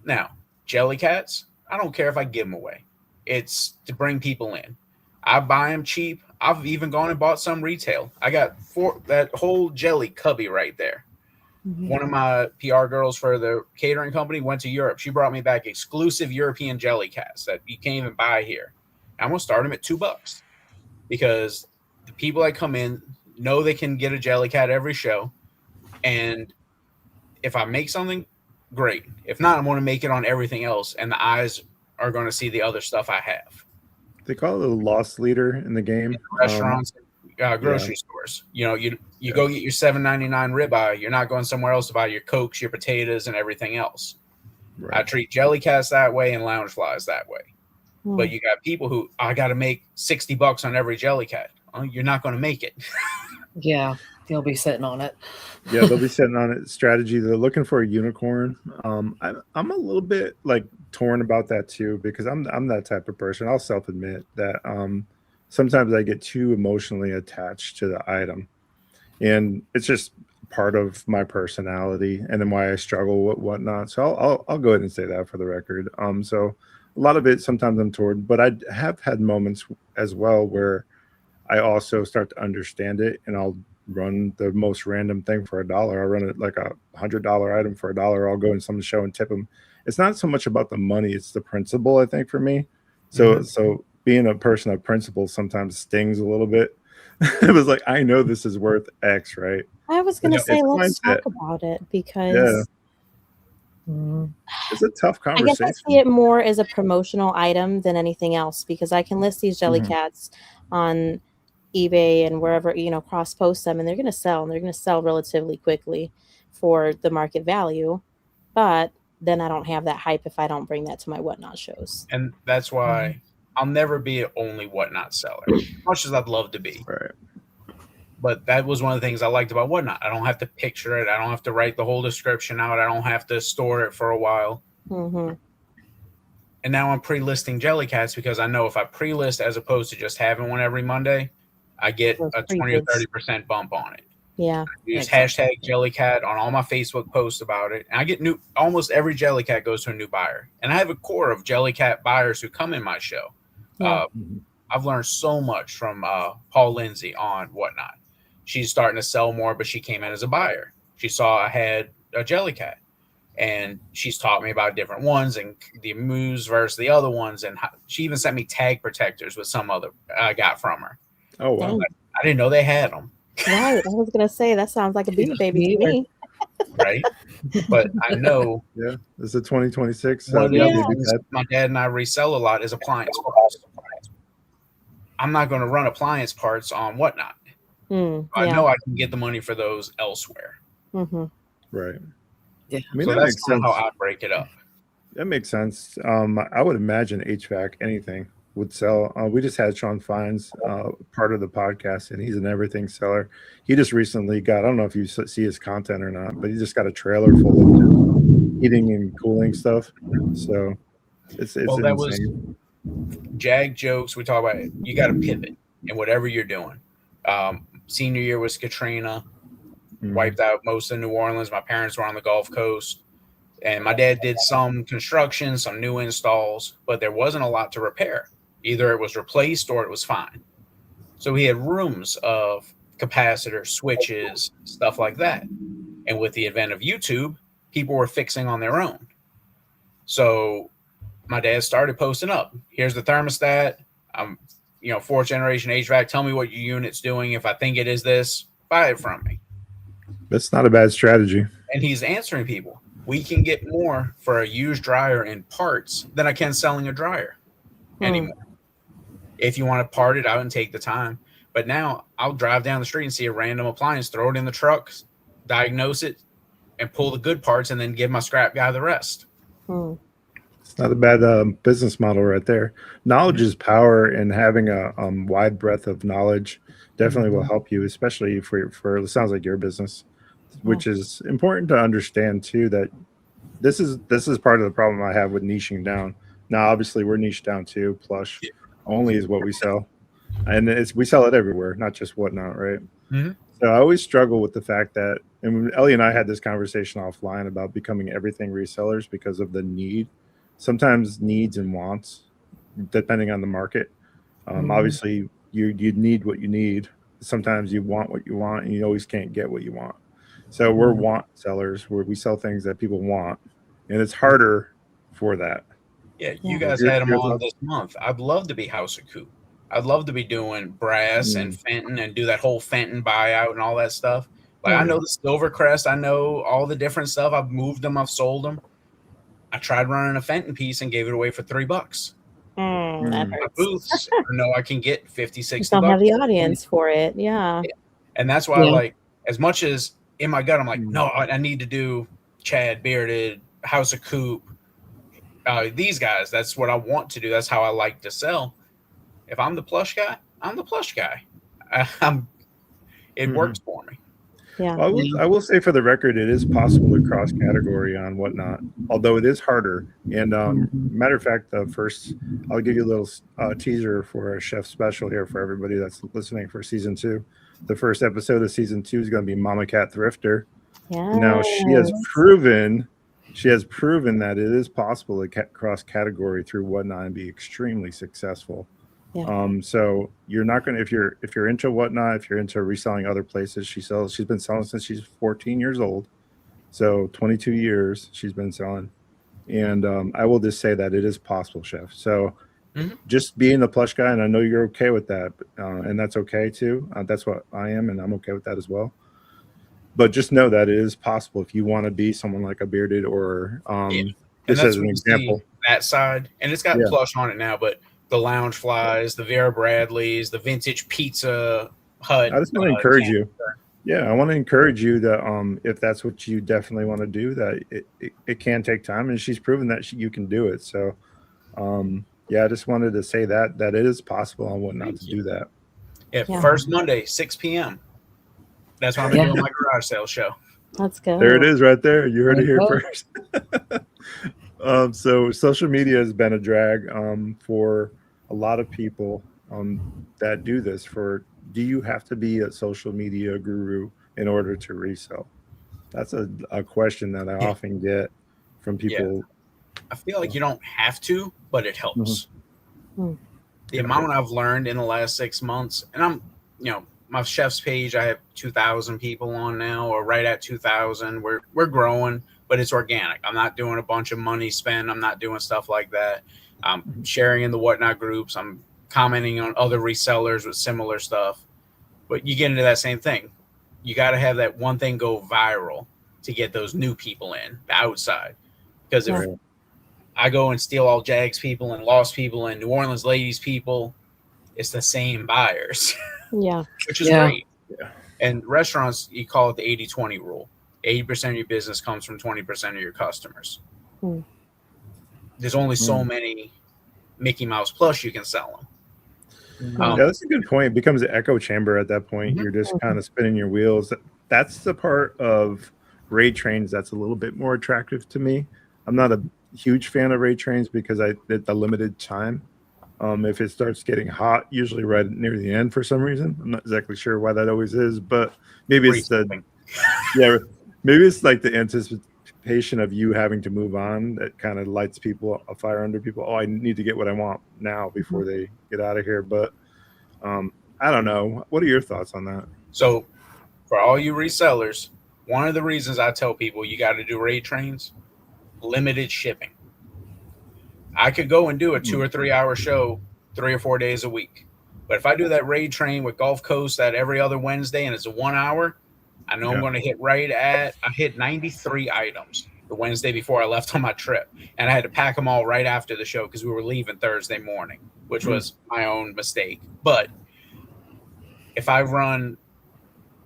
Now, Jellycats, I don't care if I give them away. It's to bring people in. I buy them cheap. I've even gone and bought some retail. I got that whole jelly cubby right there. One of my PR girls for the catering company went to Europe. She brought me back exclusive European Jellycats that you can't even buy here. I'm going to start them at $2 because the people that come in know they can get a Jellycat every show. And if I make something, great. If not, I'm going to make it on everything else, and the eyes are going to see the other stuff I have. They call it a loss leader in the game. Restaurants, grocery stores. You know, you go get your $7.99 ribeye. You're not going somewhere else to buy your Cokes, your potatoes, and everything else. Right. I treat Jellycats that way and Loungeflies that way. But you got people who, I got to make $60 on every Jellycat. Oh, you're not going to make it. Yeah, they'll be sitting on it. Yeah, they'll be sitting on it. Strategy. They're looking for a unicorn. I'm a little bit like torn about that too, because I'm that type of person. I'll self-admit that sometimes I get too emotionally attached to the item, and it's just part of my personality, and then why I struggle with Whatnot. So I'll go ahead and say that for the record. So a lot of it sometimes I'm torn, but I have had moments as well where I also start to understand it, and I'll run the most random thing for $1. I'll run it like a $100 item for $1. I'll go in some show and tip them. It's not so much about the money; it's the principle, I think, for me. So being a person of principle sometimes stings a little bit. It was like, I know this is worth X, right? I was going to say, let's talk about it, because it's a tough conversation. I guess I see it more as a promotional item than anything else, because I can list these Jellycats on eBay and wherever, cross post them, and they're going to sell, and they're going to sell relatively quickly for the market value. But then I don't have that hype if I don't bring that to my Whatnot shows. And that's why I'll never be an only Whatnot seller, as much as I'd love to be. Right. But that was one of the things I liked about Whatnot. I don't have to picture it. I don't have to write the whole description out. I don't have to store it for a while. Mm-hmm. And now I'm pre-listing Jellycats because I know if I pre-list as opposed to just having one every Monday, I get a 20 or 30% bump on it. Yeah. I use hashtag Jellycat on all my Facebook posts about it. And I get almost every Jellycat goes to a new buyer. And I have a core of Jellycat buyers who come in my show. Yeah. I've learned so much from Paul Lindsay on Whatnot. She's starting to sell more, but she came in as a buyer. She saw I had a Jellycat, and she's taught me about different ones and the moves versus the other ones. And she even sent me tag protectors with some other I got from her. Oh, wow. I didn't know they had them. Right. I was going to say, that sounds like a Beanie Baby to me. Right. But I know. Yeah. This is 2026. My dad and I resell a lot is appliance parts. I'm not going to run appliance parts on Whatnot. I know I can get the money for those elsewhere. Mm-hmm. Right. Yeah. I mean, so that that's makes sense. how I break it up. That makes sense. I would imagine HVAC, anything would sell. We just had Sean Fines, part of the podcast, and he's an everything seller. He just recently got, I don't know if you see his content or not, but he just got a trailer full of heating and cooling stuff. So it's that was Jag jokes. We talk about it. You got to pivot in whatever you're doing. Senior year was Katrina, wiped out most of New Orleans. My parents were on the Gulf Coast, and my dad did some construction, some new installs, but there wasn't a lot to repair. Either it was replaced or it was fine. So he had rooms of capacitors, switches, stuff like that. And with the advent of YouTube, people were fixing on their own. So my dad started posting up. Here's the thermostat. I'm fourth generation HVAC. Tell me what your unit's doing. If I think it is this, buy it from me. That's not a bad strategy. And he's answering people. We can get more for a used dryer in parts than I can selling a dryer anymore. If you want to part it out and take the time. But now I'll drive down the street and see a random appliance, throw it in the truck, diagnose it, and pull the good parts, and then give my scrap guy the rest. It's not a bad business model right there. Knowledge is power, and having a wide breadth of knowledge definitely will help you, especially for it sounds like your business, which is important to understand too. That this is part of the problem I have with niching down. Now, obviously, we're niche down too. Plush only is what we sell, and we sell it everywhere, not just Whatnot, right? Mhm. So I always struggle with the fact that, and when Ellie and I had this conversation offline about becoming everything resellers because of the need, sometimes needs and wants, depending on the market. Obviously, you need what you need. Sometimes you want what you want, and you always can't get what you want. So we're want sellers, where we sell things that people want, and it's harder for that. Yeah, you Yeah. guys had them on this month. I'd love to be House of Coop. I'd love to be doing Brass and Fenton and do that whole Fenton buyout and all that stuff. Like I know the Silvercrest, I know all the different stuff. I've moved them, I've sold them. I tried running a Fenton piece and gave it away for $3. That My hurts. booths, I know I can get 50, You 60 don't have bucks. the audience for it. Yeah. And that's why, like, as much as in my gut, I'm like, no, I need to do Chad Bearded, House of Coop, these guys. That's what I want to do. That's how I like to sell. If I'm the plush guy, I'm the plush guy. It works for me. Yeah. I will say for the record, it is possible to cross category on Whatnot, although it is harder. And matter of fact, first, I'll give you a little teaser for a chef special here for everybody that's listening for season 2. The first episode of season 2 is going to be Mama Cat Thrifter. Yeah. Now she has proven that it is possible to cross category through Whatnot and be extremely successful. Yeah. So you're not going to, if you're into Whatnot, if you're into reselling other places, she's been selling since she's 14 years old. So 22 years she's been selling. And I will just say that it is possible, chef. So just being the plush guy, and I know you're okay with that, and that's okay too. That's what I am, and I'm okay with that as well. But just know that it is possible if you want to be someone like a Bearded or just as an example. That side, and it's got plush on it now, but the Lounge Flies, the Vera Bradleys, the Vintage Pizza Hut. I just want to encourage you. Yeah, I want to encourage you that if that's what you definitely want to do, that it can take time, and she's proven that you can do it. So, I just wanted to say that it is possible on Whatnot to do that. Yeah, first Monday, 6 p.m. That's when I'm doing my garage sales show. Let's go. There it is right there. You heard it here first. So social media has been a drag for a lot of people that do this. Do you have to be a social media guru in order to resell? That's a question that I often get from people. Yeah. I feel like you don't have to, but it helps. The amount I've learned in the last 6 months, and I'm, my chef's page, I have 2,000 people on now, or right at 2,000. We're growing, but it's organic. I'm not doing a bunch of money spent. I'm not doing stuff like that. I'm sharing in the Whatnot groups. I'm commenting on other resellers with similar stuff. But you get into that same thing. You got to have that one thing go viral to get those new people in, the outside. Because if I go and steal all Jags people and Lost people and New Orleans Ladies people, it's the same buyers. Yeah. Which is great. Yeah. And restaurants, you call it the 80-20 rule. 80% of your business comes from 20% of your customers. There's only so many Mickey Mouse Plus you can sell them. That's a good point. It becomes an echo chamber at that point. You're just kind of spinning your wheels. That's the part of raid trains that's a little bit more attractive to me. I'm not a huge fan of raid trains because the limited time. If it starts getting hot, usually right near the end for some reason. I'm not exactly sure why that always is, but maybe it's maybe it's like the anticipation of you having to move on that kind of lights a fire under people. Oh, I need to get what I want now before they get out of here. But I don't know. What are your thoughts on that? So for all you resellers, one of the reasons I tell people you got to do raid trains, limited shipping. I could go and do a 2 or 3 hour show 3 or 4 days a week. But if I do that raid train with Gulf Coast that every other Wednesday and it's a 1 hour, I know I'm going to I hit 93 items the Wednesday before I left on my trip. And I had to pack them all right after the show because we were leaving Thursday morning, which was my own mistake. But if I run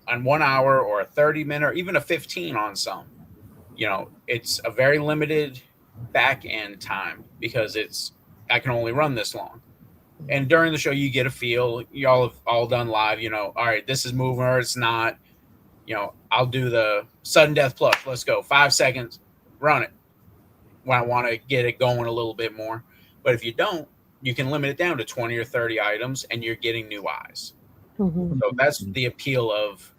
on 1 hour or a 30-minute or even a 15 on some, it's a very limited back end time because I can only run this long. And during the show, you get a feel. Y'all have all done live. All right, this is moving or it's not. I'll do the sudden death plus. Let's go. 5 seconds, run it. When I want to get it going a little bit more. But if you don't, you can limit it down to 20 or 30 items and you're getting new eyes. Mm-hmm. So that's the appeal of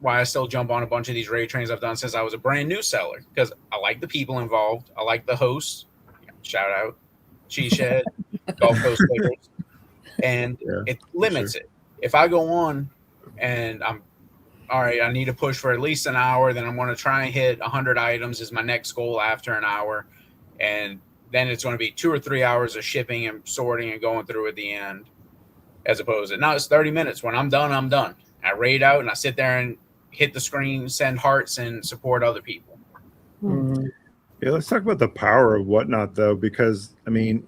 why I still jump on a bunch of these raid trains I've done since I was a brand new seller, because I like the people involved. I like the hosts. Shout out Cheese Shed, Gulf Coast Clippers. And it limits it. If I go on and I'm all right, I need to push for at least an hour, then I'm going to try and hit 100 items is my next goal after an hour. And then it's going to be 2 or 3 hours of shipping and sorting and going through at the end, as opposed to now it's 30 minutes. When I'm done, I'm done. I raid out and I sit there and hit the screen, send hearts, and support other people. Mm-hmm. Yeah, let's talk about the power of Whatnot, though, because, I mean,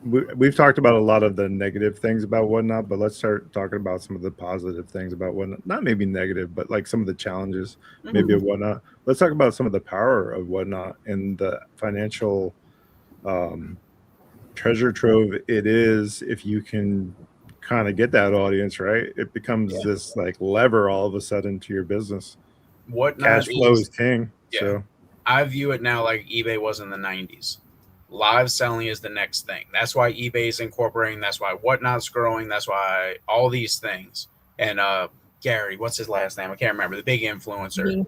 we've talked about a lot of the negative things about Whatnot, but let's start talking about some of the positive things about Whatnot. Not maybe negative, but like some of the challenges maybe of Whatnot. Let's talk about some of the power of Whatnot and the financial treasure trove it is if you can kind of get that audience, right? It becomes this like lever all of a sudden to your business. Whatnot cash flow is king. Yeah. So I view it now like eBay was in the 90s. Live selling is the next thing. That's why eBay is incorporating. That's why Whatnot's growing. That's why all these things. And Gary, what's his last name? I can't remember. The big influencer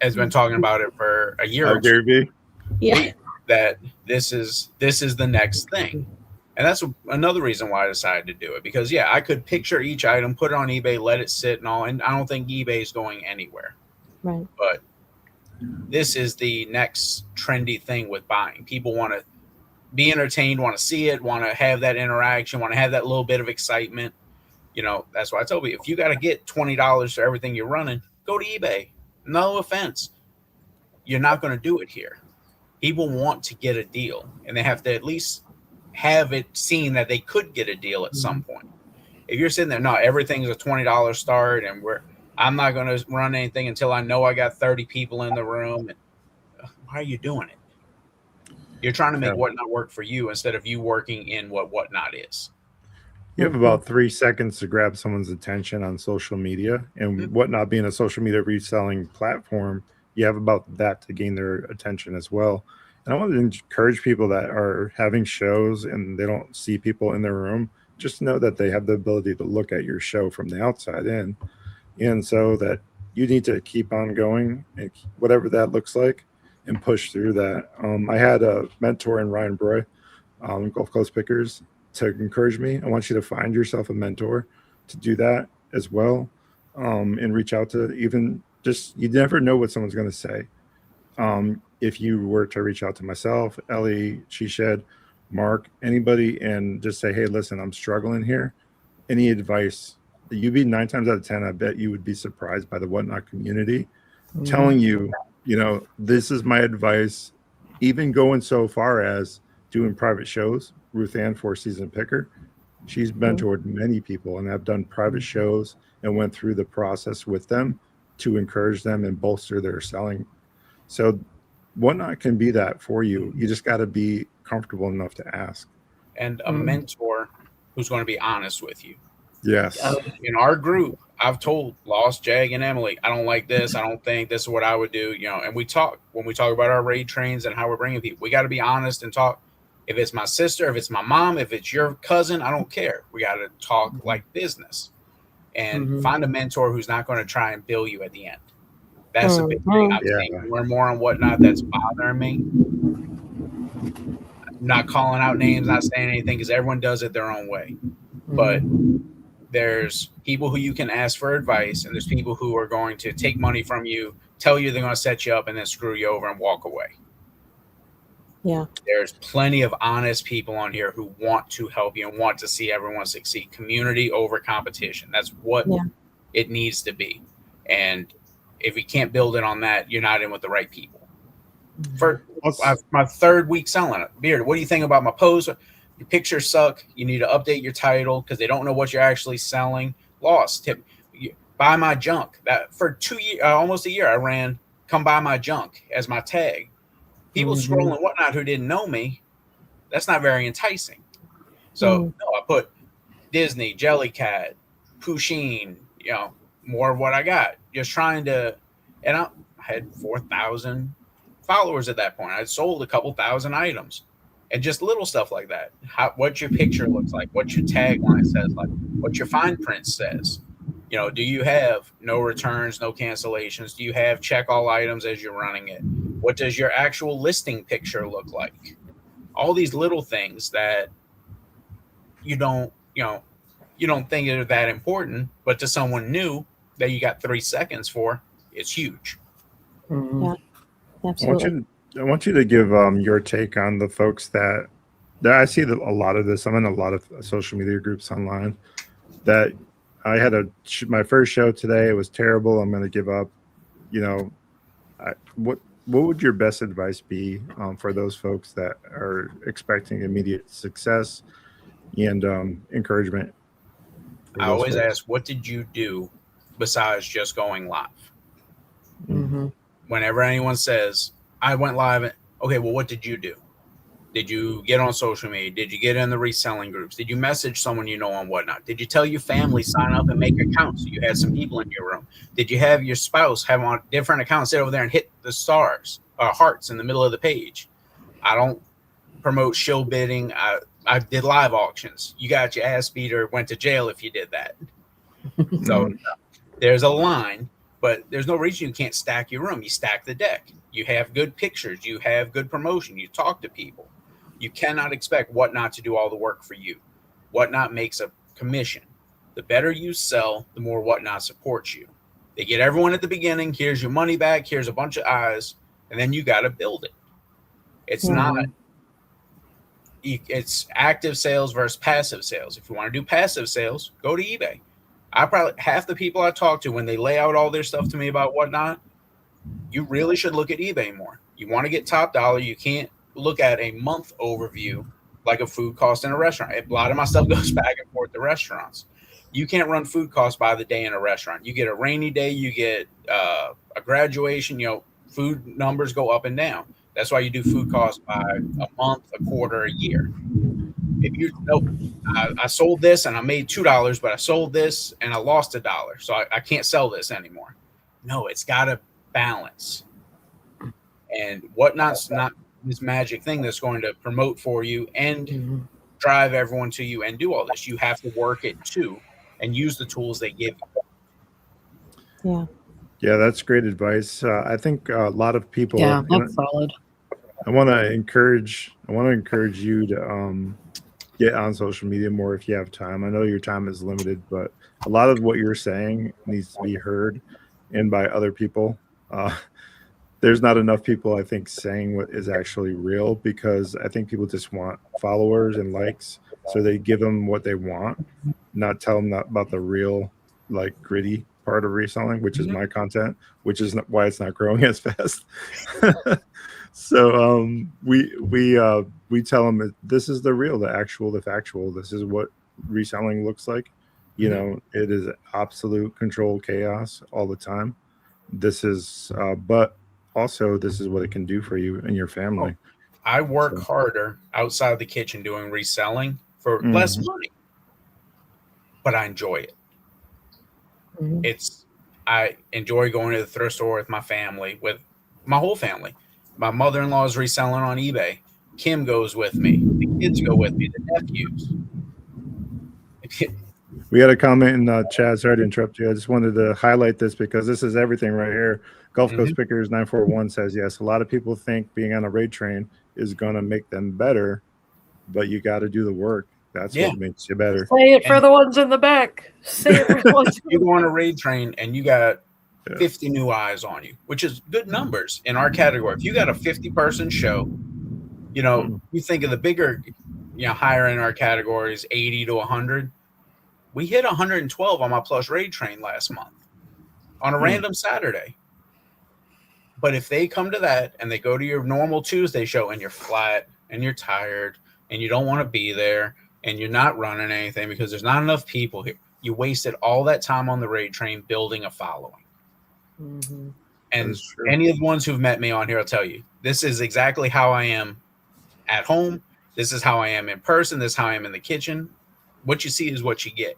has been talking about it for a year. Gary V. Yeah. That this is the next thing. And that's another reason why I decided to do it. Because, I could picture each item, put it on eBay, let it sit and all. And I don't think eBay is going anywhere. Right. But this is the next trendy thing with buying. People want to be entertained, want to see it, want to have that interaction, want to have that little bit of excitement. That's why I told you, if you got to get $20 for everything you're running, go to eBay. No offense. You're not going to do it here. People want to get a deal, and they have to at least have it seen that they could get a deal at some point. If you're sitting there, no, everything's a $20 start, and I'm not going to run anything until I know I got 30 people in the room. Why are you doing it? You're trying to make Whatnot work for you instead of you working in what Whatnot is. You have about 3 seconds to grab someone's attention on social media, and Whatnot being a social media reselling platform, you have about that to gain their attention as well. And I want to encourage people that are having shows and they don't see people in their room, just know that they have the ability to look at your show from the outside in. And so that you need to keep on going, and whatever that looks like, and push through that. I had a mentor in Ryan Broy, Gulf Coast Pickers, to encourage me. I want you to find yourself a mentor to do that as well, and reach out to even just, you never know what someone's going to say. If you were to reach out to myself, Ellie, Shed, Mark, anybody, and just say, hey, listen, I'm struggling here. Any advice? You'd be 9 times out of 10, I bet you would be surprised by the Whatnot community telling you, this is my advice, even going so far as doing private shows. Ruth Ann, 4-season picker, she's mentored many people, and I've done private shows and went through the process with them to encourage them and bolster their selling. So Whatnot can be that for you. You just got to be comfortable enough to ask. And a mentor who's going to be honest with you. Yes. In our group, I've told Lost, Jag, and Emily, I don't like this. I don't think this is what I would do. And we talk, when we talk about our raid trains and how we're bringing people, we got to be honest and talk. If it's my sister, if it's my mom, if it's your cousin, I don't care. We got to talk like business and find a mentor who's not going to try and bill you at the end. That's a big thing. I'm saying more and more on Whatnot that's bothering me. I'm not calling out names, not saying anything, because everyone does it their own way. But there's people who you can ask for advice, and there's people who are going to take money from you, tell you they're going to set you up, and then screw you over and walk away. Yeah. There's plenty of honest people on here who want to help you and want to see everyone succeed. Community over competition. That's what it needs to be. And if you can't build it on that, you're not in with the right people. For my 3rd week selling it. Beard, what do you think about my post? Your pictures suck. You need to update your title because they don't know what you're actually selling. Lost. Tip. Buy my junk. That for 2 years, almost a year, I ran "Come buy my junk" as my tag. People scrolling and whatnot who didn't know me, that's not very enticing. So no, I put Disney, Jellycat, Pusheen, more of what I got. Just trying to, and I had 4,000 followers at that point. I'd sold a couple thousand items, and just little stuff like that. What your picture looks like, what your tagline says, like what your fine print says. Do you have no returns, no cancellations? Do you have check all items as you're running it? What does your actual listing picture look like? All these little things that you don't think are that important, but to someone new that you got 3 seconds for, it's huge. Yeah, absolutely. I want you to give your take on the folks that I see a lot of this. I'm in a lot of social media groups online that I had my first show today. It was terrible. I'm going to give up. What would your best advice be for those folks that are expecting immediate success and encouragement? I always ask, what did you do besides just going live? Whenever anyone says, I went live, okay, well, what did you do? Did you get on social media? Did you get in the reselling groups? Did you message someone on whatnot? Did you tell your family sign up and make accounts so you had some people in your room? Did you have your spouse have on different accounts, sit over there and hit the stars, hearts in the middle of the page? I don't promote shill bidding. I did live auctions. You got your ass beat or went to jail if you did that. So there's a line, but there's no reason you can't stack your room. You stack the deck. You have good pictures. You have good promotion. You talk to people. You cannot expect Whatnot to do all the work for you. Whatnot makes a commission. The better you sell, the more Whatnot supports you. They get everyone at the beginning. Here's your money back. Here's a bunch of eyes. And then you got to build it. It's not. It's active sales versus passive sales. If you want to do passive sales, go to eBay. Half the people I talk to when they lay out all their stuff to me about Whatnot, you really should look at eBay more. You want to get top dollar. You can't look at a month overview like a food cost in a restaurant. A lot of my stuff goes back and forth to restaurants. You can't run food costs by the day in a restaurant. You get a rainy day, you get a graduation, food numbers go up and down. That's why you do food costs by a month, a quarter, a year. If I sold this and I made $2, but I sold this and I lost $1, so I can't sell this anymore. No, it's got to balance. And Whatnot's not this magic thing that's going to promote for you and drive everyone to you and do all this. You have to work it too and use the tools they give you. Yeah, that's great advice. I think a lot of people. Yeah, that's solid. I want to encourage you to get on social media more if you have time. I know your time is limited, but a lot of what you're saying needs to be heard and by other people. There's not enough people, I think, saying what is actually real, because I think people just want followers and likes, so they give them what they want, not tell them about the real, gritty part of reselling, which is my content, which is why it's not growing as fast. So we tell them that this is the real, the actual, the factual. This is what reselling looks like. It is absolute controlled chaos all the time. This is, but also this is what it can do for you and your family. I work harder outside the kitchen doing reselling for less money, but I enjoy it. I enjoy going to the thrift store with my family, with my whole family. My mother-in-law is reselling on eBay. Kim goes with me. The kids go with me. The nephews. We had a comment in chat. Sorry to interrupt you. I just wanted to highlight this because this is everything right here. Gulf Coast Pickers 941 says, yes, a lot of people think being on a raid train is going to make them better, but you got to do the work. That's what makes you better. Say it for the ones in the back. Say it for the ones. You go on a raid train and you got 50 new eyes on you, which is good numbers in our category. If you got a 50-person show, you think of the bigger, higher in our categories, 80 to 100. We hit 112 on my Plus Raid train last month on a random Saturday. But if they come to that and they go to your normal Tuesday show and you're flat and you're tired and you don't want to be there and you're not running anything because there's not enough people here, you wasted all that time on the raid train building a following. And is true. any of the ones who've met me on here will tell you, this is exactly how I am at home. This is how I am in person. This is how I am in the kitchen. What you see is what you get.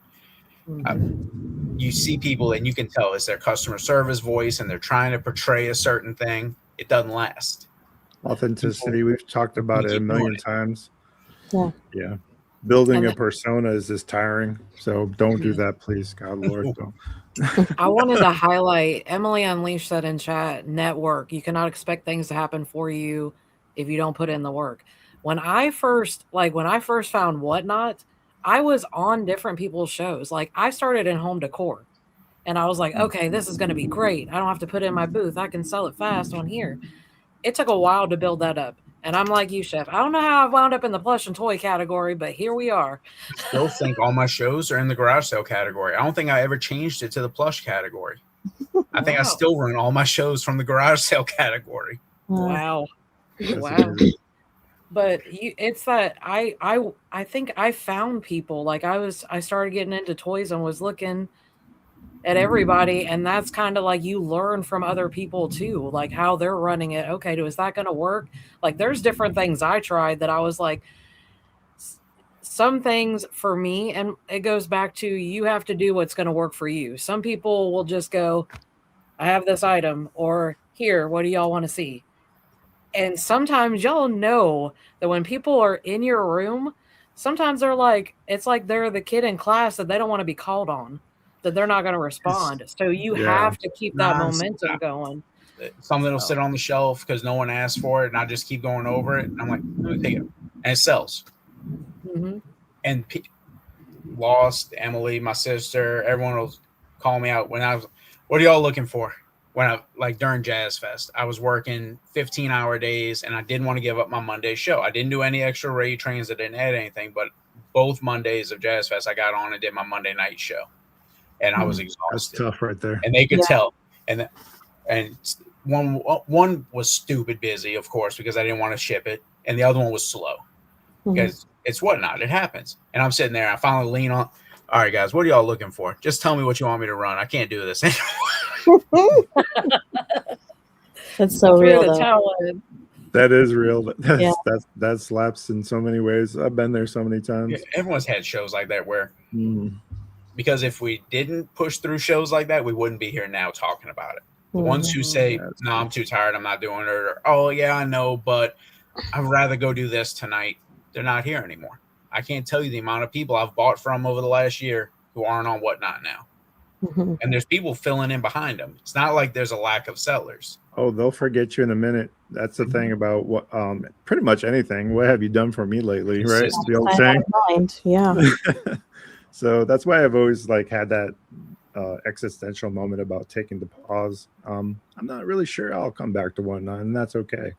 You see people and you can tell it's their customer service voice and they're trying to portray a certain thing. It doesn't last. Authenticity, we've talked about it a million times. Yeah. Yeah. Building a persona is just tiring. So don't do that, please. God, Lord. Don't. I wanted to highlight Emily Unleashed said in chat, network. You cannot expect things to happen for you if you don't put in the work. When I first found Whatnot, I was on different people's shows. Like I started in home decor and I was like, okay, this is going to be great. I don't have to put in my booth. I can sell it fast on here. It took a while to build that up. And I'm like you, Chef. I don't know how I wound up in the plush and toy category, but here we are. I still think all my shows are in the garage sale category. I don't think I ever changed it to the plush category. I think I still run all my shows from the garage sale category. Wow. Wow. But it's that I think I found people. Like I started getting into toys and was looking at everybody, and that's kind of like you learn from other people too, like how they're running it. Okay, is that going to work? Like there's different things I tried that I was like, some things for me, and it goes back to you have to do what's going to work for you. Some people will just go, I have this item, or here, what do y'all want to see? And sometimes y'all know that when people are in your room, sometimes they're like, it's like they're the kid in class that they don't want to be called on, that they're not going to respond. So you have to keep that momentum going. Something will sit on the shelf because no one asked for it, and I just keep going over it. And I'm like, let me take it. And it sells. Mm-hmm. And Lost, Emily, my sister, everyone will call me out when I was, what are y'all looking for? When I, like during Jazz Fest, I was working 15-hour days and I didn't want to give up my Monday show. I didn't do any extra raid trains. I didn't add anything, but both Mondays of Jazz Fest, I got on and did my Monday night show. And I was exhausted. That's tough right there. And they could tell. And one was stupid busy, of course, because I didn't want to ship it. And the other one was slow because it's Whatnot. It happens. And I'm sitting there. I finally lean on. All right, guys, what are y'all looking for? Just tell me what you want me to run. I can't do this anymore. That's so real, though. That is real. That slaps in so many ways. I've been there so many times. Yeah, everyone's had shows like that where because if we didn't push through shows like that, we wouldn't be here now talking about it. The ones who say, no, I'm too tired, I'm not doing it, or, oh, yeah, I know, but I'd rather go do this tonight, they're not here anymore. I can't tell you the amount of people I've bought from over the last year who aren't on Whatnot now. And there's people filling in behind them. It's not like there's a lack of sellers. Oh, they'll forget you in a minute. That's the thing about what pretty much anything. What have you done for me lately, right? The old saying. Yeah. So that's why I've always had that existential moment about taking the pause. I'm not really sure I'll come back to Whatnot, and that's okay.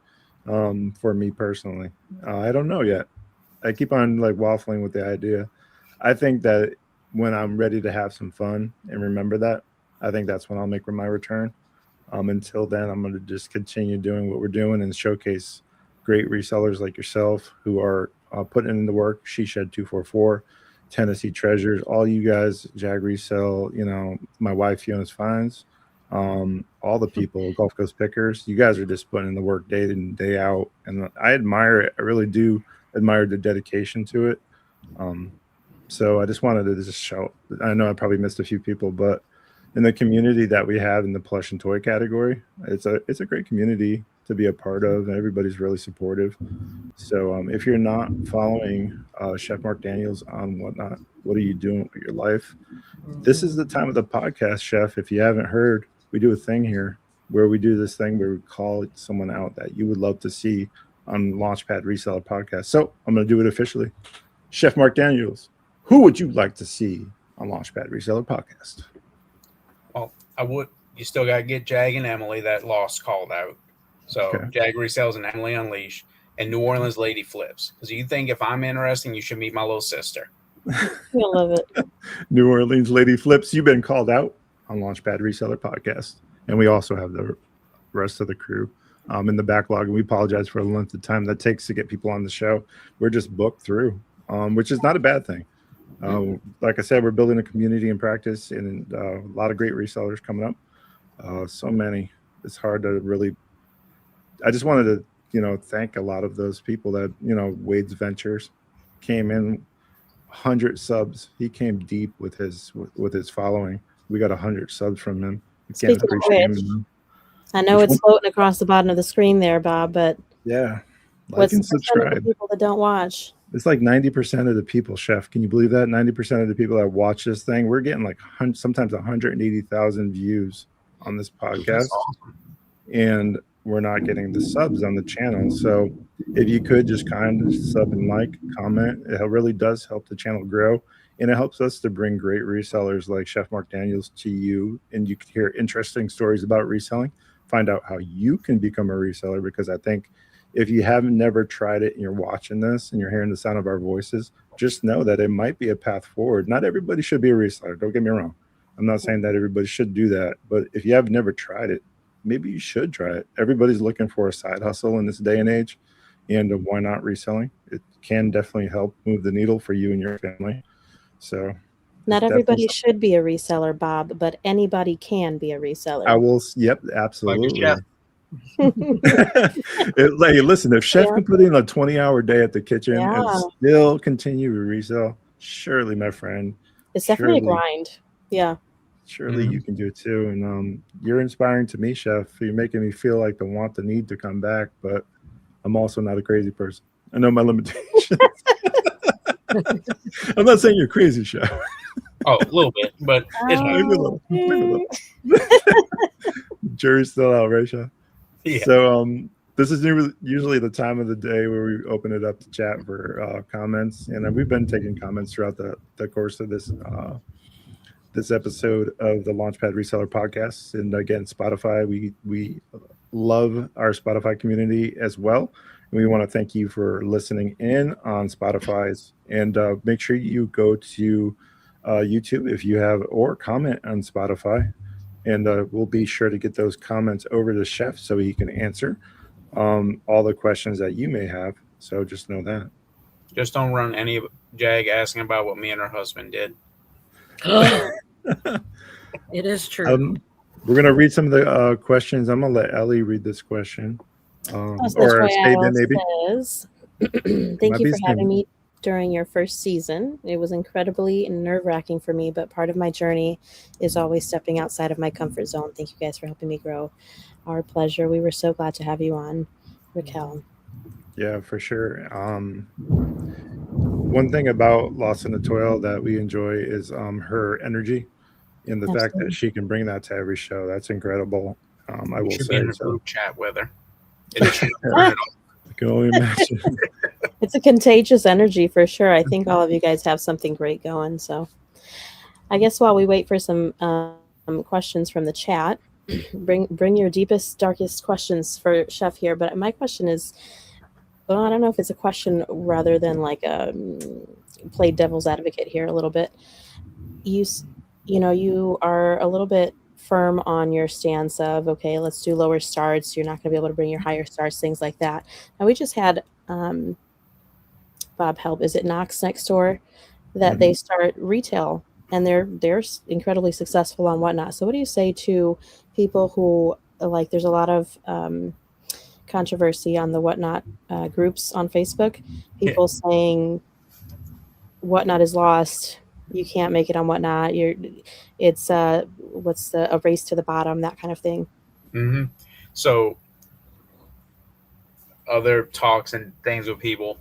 For me personally, I don't know yet. I keep on waffling with the idea. I think that when I'm ready to have some fun and remember that, I think that's when I'll make my return. Until then, I'm going to just continue doing what we're doing and showcase great resellers like yourself who are putting in the work. She Shed 244, Tennessee Treasures, all you guys, Jag Resell, my wife Fiona's Finds, all the people, Gulf Coast Pickers. You guys are just putting in the work day in and day out, and I admire it. I really do admire the dedication to it. So I just wanted to just shout. I know I probably missed a few people, but in the community that we have in the plush and toy category, it's a great community to be a part of, and everybody's really supportive. So if you're not following Chef Mark Daniels on Whatnot, what are you doing with your life? This is the time of the podcast, Chef. If you haven't heard, we do a thing here where we do this thing where we call someone out that you would love to see on Launchpad Reseller Podcast. So I'm going to do it officially. Chef Mark Daniels, who would you like to see on Launchpad Reseller Podcast? Well, I would. You still got to get Jag and Emily. That Lost called out. So Jag Resells and Emily Unleashed and New Orleans Lady Flips. Because you think if I'm interesting, you should meet my little sister. You'll love it. New Orleans Lady Flips, you've been called out on Launchpad Reseller Podcast. And we also have the rest of the crew in the backlog. And we apologize for the length of time that takes to get people on the show. We're just booked through, which is not a bad thing. Like I said, we're building a community in practice and a lot of great resellers coming up. So many. it's hard to really. I just wanted to, thank a lot of those people that, Wade's Ventures came in 100 subs. He came deep with his following. We got 100 subs from him. You can't Speaking of appreciate which, him. I know Which it's one? floating across the bottom of the screen there, Bob, but Yeah. Like what's and the percent of the subscribe. people that don't watch? It's like 90% of the people, Chef. Can you believe that? 90% of the people that watch this thing, we're getting like sometimes 180,000 views on this podcast. That's awesome. And we're not getting the subs on the channel. So if you could just kind of sub and like, comment, it really does help the channel grow. And it helps us to bring great resellers like Chef Mark Daniels to you. And you can hear interesting stories about reselling, find out how you can become a reseller. Because I think if you haven't never tried it and you're watching this and you're hearing the sound of our voices, just know that it might be a path forward. Not everybody should be a reseller. Don't get me wrong. I'm not saying that everybody should do that. But if you have never tried it, maybe you should try it. Everybody's looking for a side hustle in this day and age. And why not reselling? It can definitely help move the needle for you and your family. So Not everybody should be a reseller, Bob, but anybody can be a reseller. Yep, absolutely. Like Listen, if Chef can put in a 20-hour day at the kitchen and Yeah. still continue to resell, surely, my friend, It's definitely a grind. Yeah. surely you can do it too. And you're inspiring to me, Chef. You're making me feel like the need to come back, but I'm also not a crazy person. I know my limitations. I'm not saying you're crazy, Chef. Oh, a little bit, but it's Maybe a little. Jury's still out, right, Chef? Yeah. So this is usually the time of the day where we open it up to chat for comments, and we've been taking comments throughout the course of this episode of the Launchpad Reseller Podcast. And again, Spotify, we love our Spotify community as well. And we want to thank you for listening in on Spotify's, and make sure you go to YouTube if you have, or comment on Spotify. And we'll be sure to get those comments over to Chef so he can answer all the questions that you may have. So just know that. Just don't run any Jag asking about what me and her husband did. It is true. We're going to read some of the questions. I'm going to let Ellie read this question. Or statement, maybe. Says, thank you for having me during your first season. It was incredibly nerve-wracking for me, but part of my journey is always stepping outside of my comfort zone. Thank you guys for helping me grow. Our pleasure. We were so glad to have you on, Raquel. Yeah, for sure. One thing about Lost in the Toil that we enjoy is her energy, and the fact that she can bring that to every show. That's incredible. I will say. Be in a group chat with her. I can only imagine. It's a contagious energy for sure. I think all of you guys have something great going. So I guess while we wait for some questions from the chat, bring your deepest, darkest questions for Chef here. But my question is, well, I don't know if it's a question rather than like play devil's advocate here a little bit. You are a little bit firm on your stance of, okay, let's do lower starts. You're not going to be able to bring your higher starts, things like that. Now we just had Bob help. Is it Knox next door that they start retail, and they're incredibly successful on Whatnot. So what do you say to people who, like, there's a lot of controversy on the Whatnot groups on Facebook, people saying Whatnot is lost, you can't make it on Whatnot, it's a race to the bottom, that kind of thing. So other talks and things with people,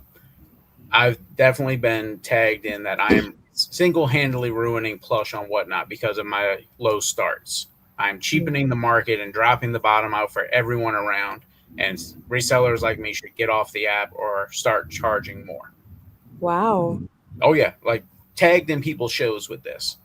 I've definitely been tagged in that I am single-handedly ruining Plush on Whatnot because of my low starts. I'm cheapening the market and dropping the bottom out for everyone around, and resellers like me should get off the app or start charging more. Wow. Oh yeah, like tagged in people's shows with this.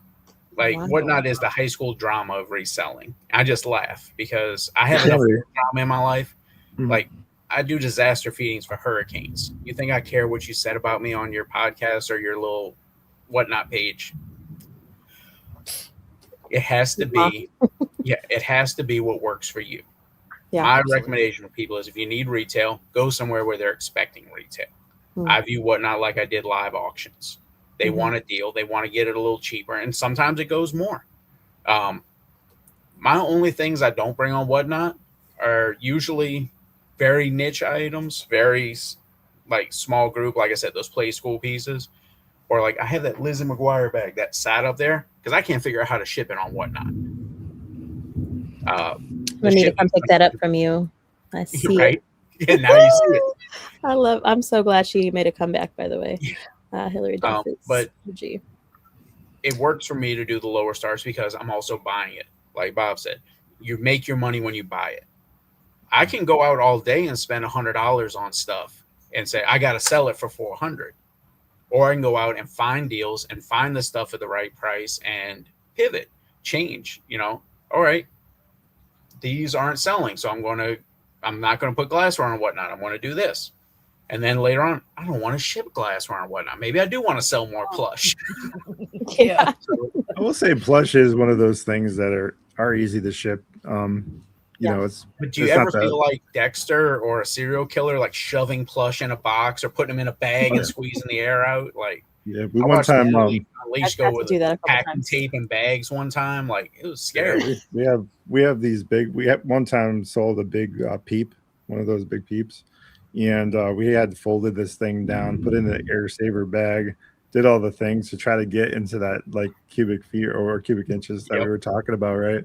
Like, wow. Whatnot is the high school drama of reselling. I just laugh because I have enough drama in my life. Like, I do disaster feedings for hurricanes. You think I care what you said about me on your podcast or your little Whatnot page? It has to be, it has to be what works for you. Yeah, my absolutely. recommendation for people is if you need retail, go somewhere where they're expecting retail. I view Whatnot like I did live auctions. They want a deal. They want to get it a little cheaper. And sometimes it goes more. My only things I don't bring on Whatnot are usually very niche items, very like small group. Like I said, those play school pieces, or like I have that Lizzie McGuire bag that sat up there because I can't figure out how to ship it on Whatnot. I need to come pick that up from you. I see right? it. Yeah, now you see it. I'm so glad she made a comeback, by the way. Hillary Duff but OG. It works for me to do the lower stars because I'm also buying it. Like Bob said, you make your money when you buy it. I can go out all day and spend $100 on stuff and say, I got to sell it for $400. Or I can go out and find deals and find the stuff at the right price and pivot, change, all right, these aren't selling. So I'm not going to put glassware on Whatnot. I'm going to do this. And then later on, I don't want to ship glassware on Whatnot. Maybe I do want to sell more plush. Yeah. I will say plush is one of those things that are easy to ship. But do you ever feel like Dexter or a serial killer, like shoving plush in a box or putting them in a bag and squeezing the air out? Like, yeah, one time Unleash go with packing tape and bags one time. Like, it was scary. Yeah, we have these big. We had one time sold a big peep, one of those big peeps, and we had folded this thing down, put it in an air saver bag, did all the things to try to get into that like cubic feet or cubic inches that we were talking about, right?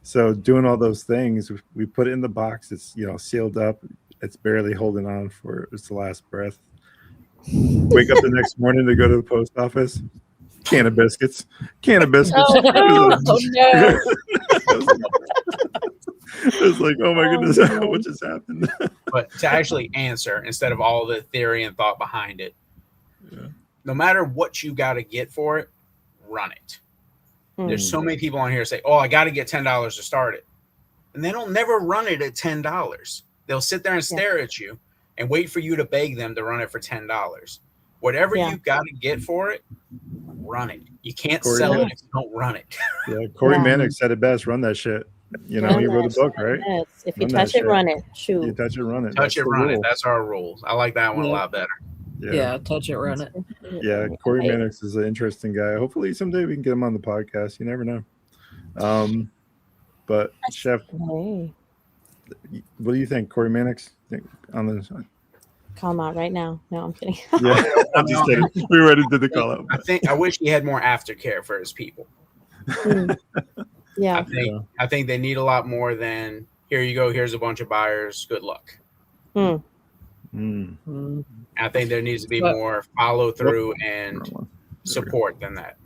So doing all those things, we put it in the box. It's sealed up. It's barely holding on for its last breath. Wake up the next morning to go to the post office. Can of biscuits. Oh, no. It was like, oh my goodness, what just happened? But to actually answer, instead of all the theory and thought behind it, no matter what you got to get for it, run it. There's so many people on here say, oh, I got to get $10 to start it. And they don't never run it at $10. They'll sit there and stare at you and wait for you to beg them to run it for $10. Whatever you got to get for it, run it. You can't sell it if you don't run it. Yeah, Corey Mannix said it best, run that shit. He wrote a book, right? Yes. If you touch it, run it. Shoot. You touch it, run it. Touch it, run it. That's our rules. I like that one a lot better. Yeah, touch it, run it. Yeah, Corey Mannix is an interesting guy. Hopefully someday we can get him on the podcast. You never know. But Chef, what do you think, Corey Mannix? On the call him out right now. No, I'm kidding. Yeah, I'm just kidding. We already did the call out. I wish he had more aftercare for his people. Yeah. I think they need a lot more than here you go. Here's a bunch of buyers. Good luck. I think there needs to be more follow through and support than that.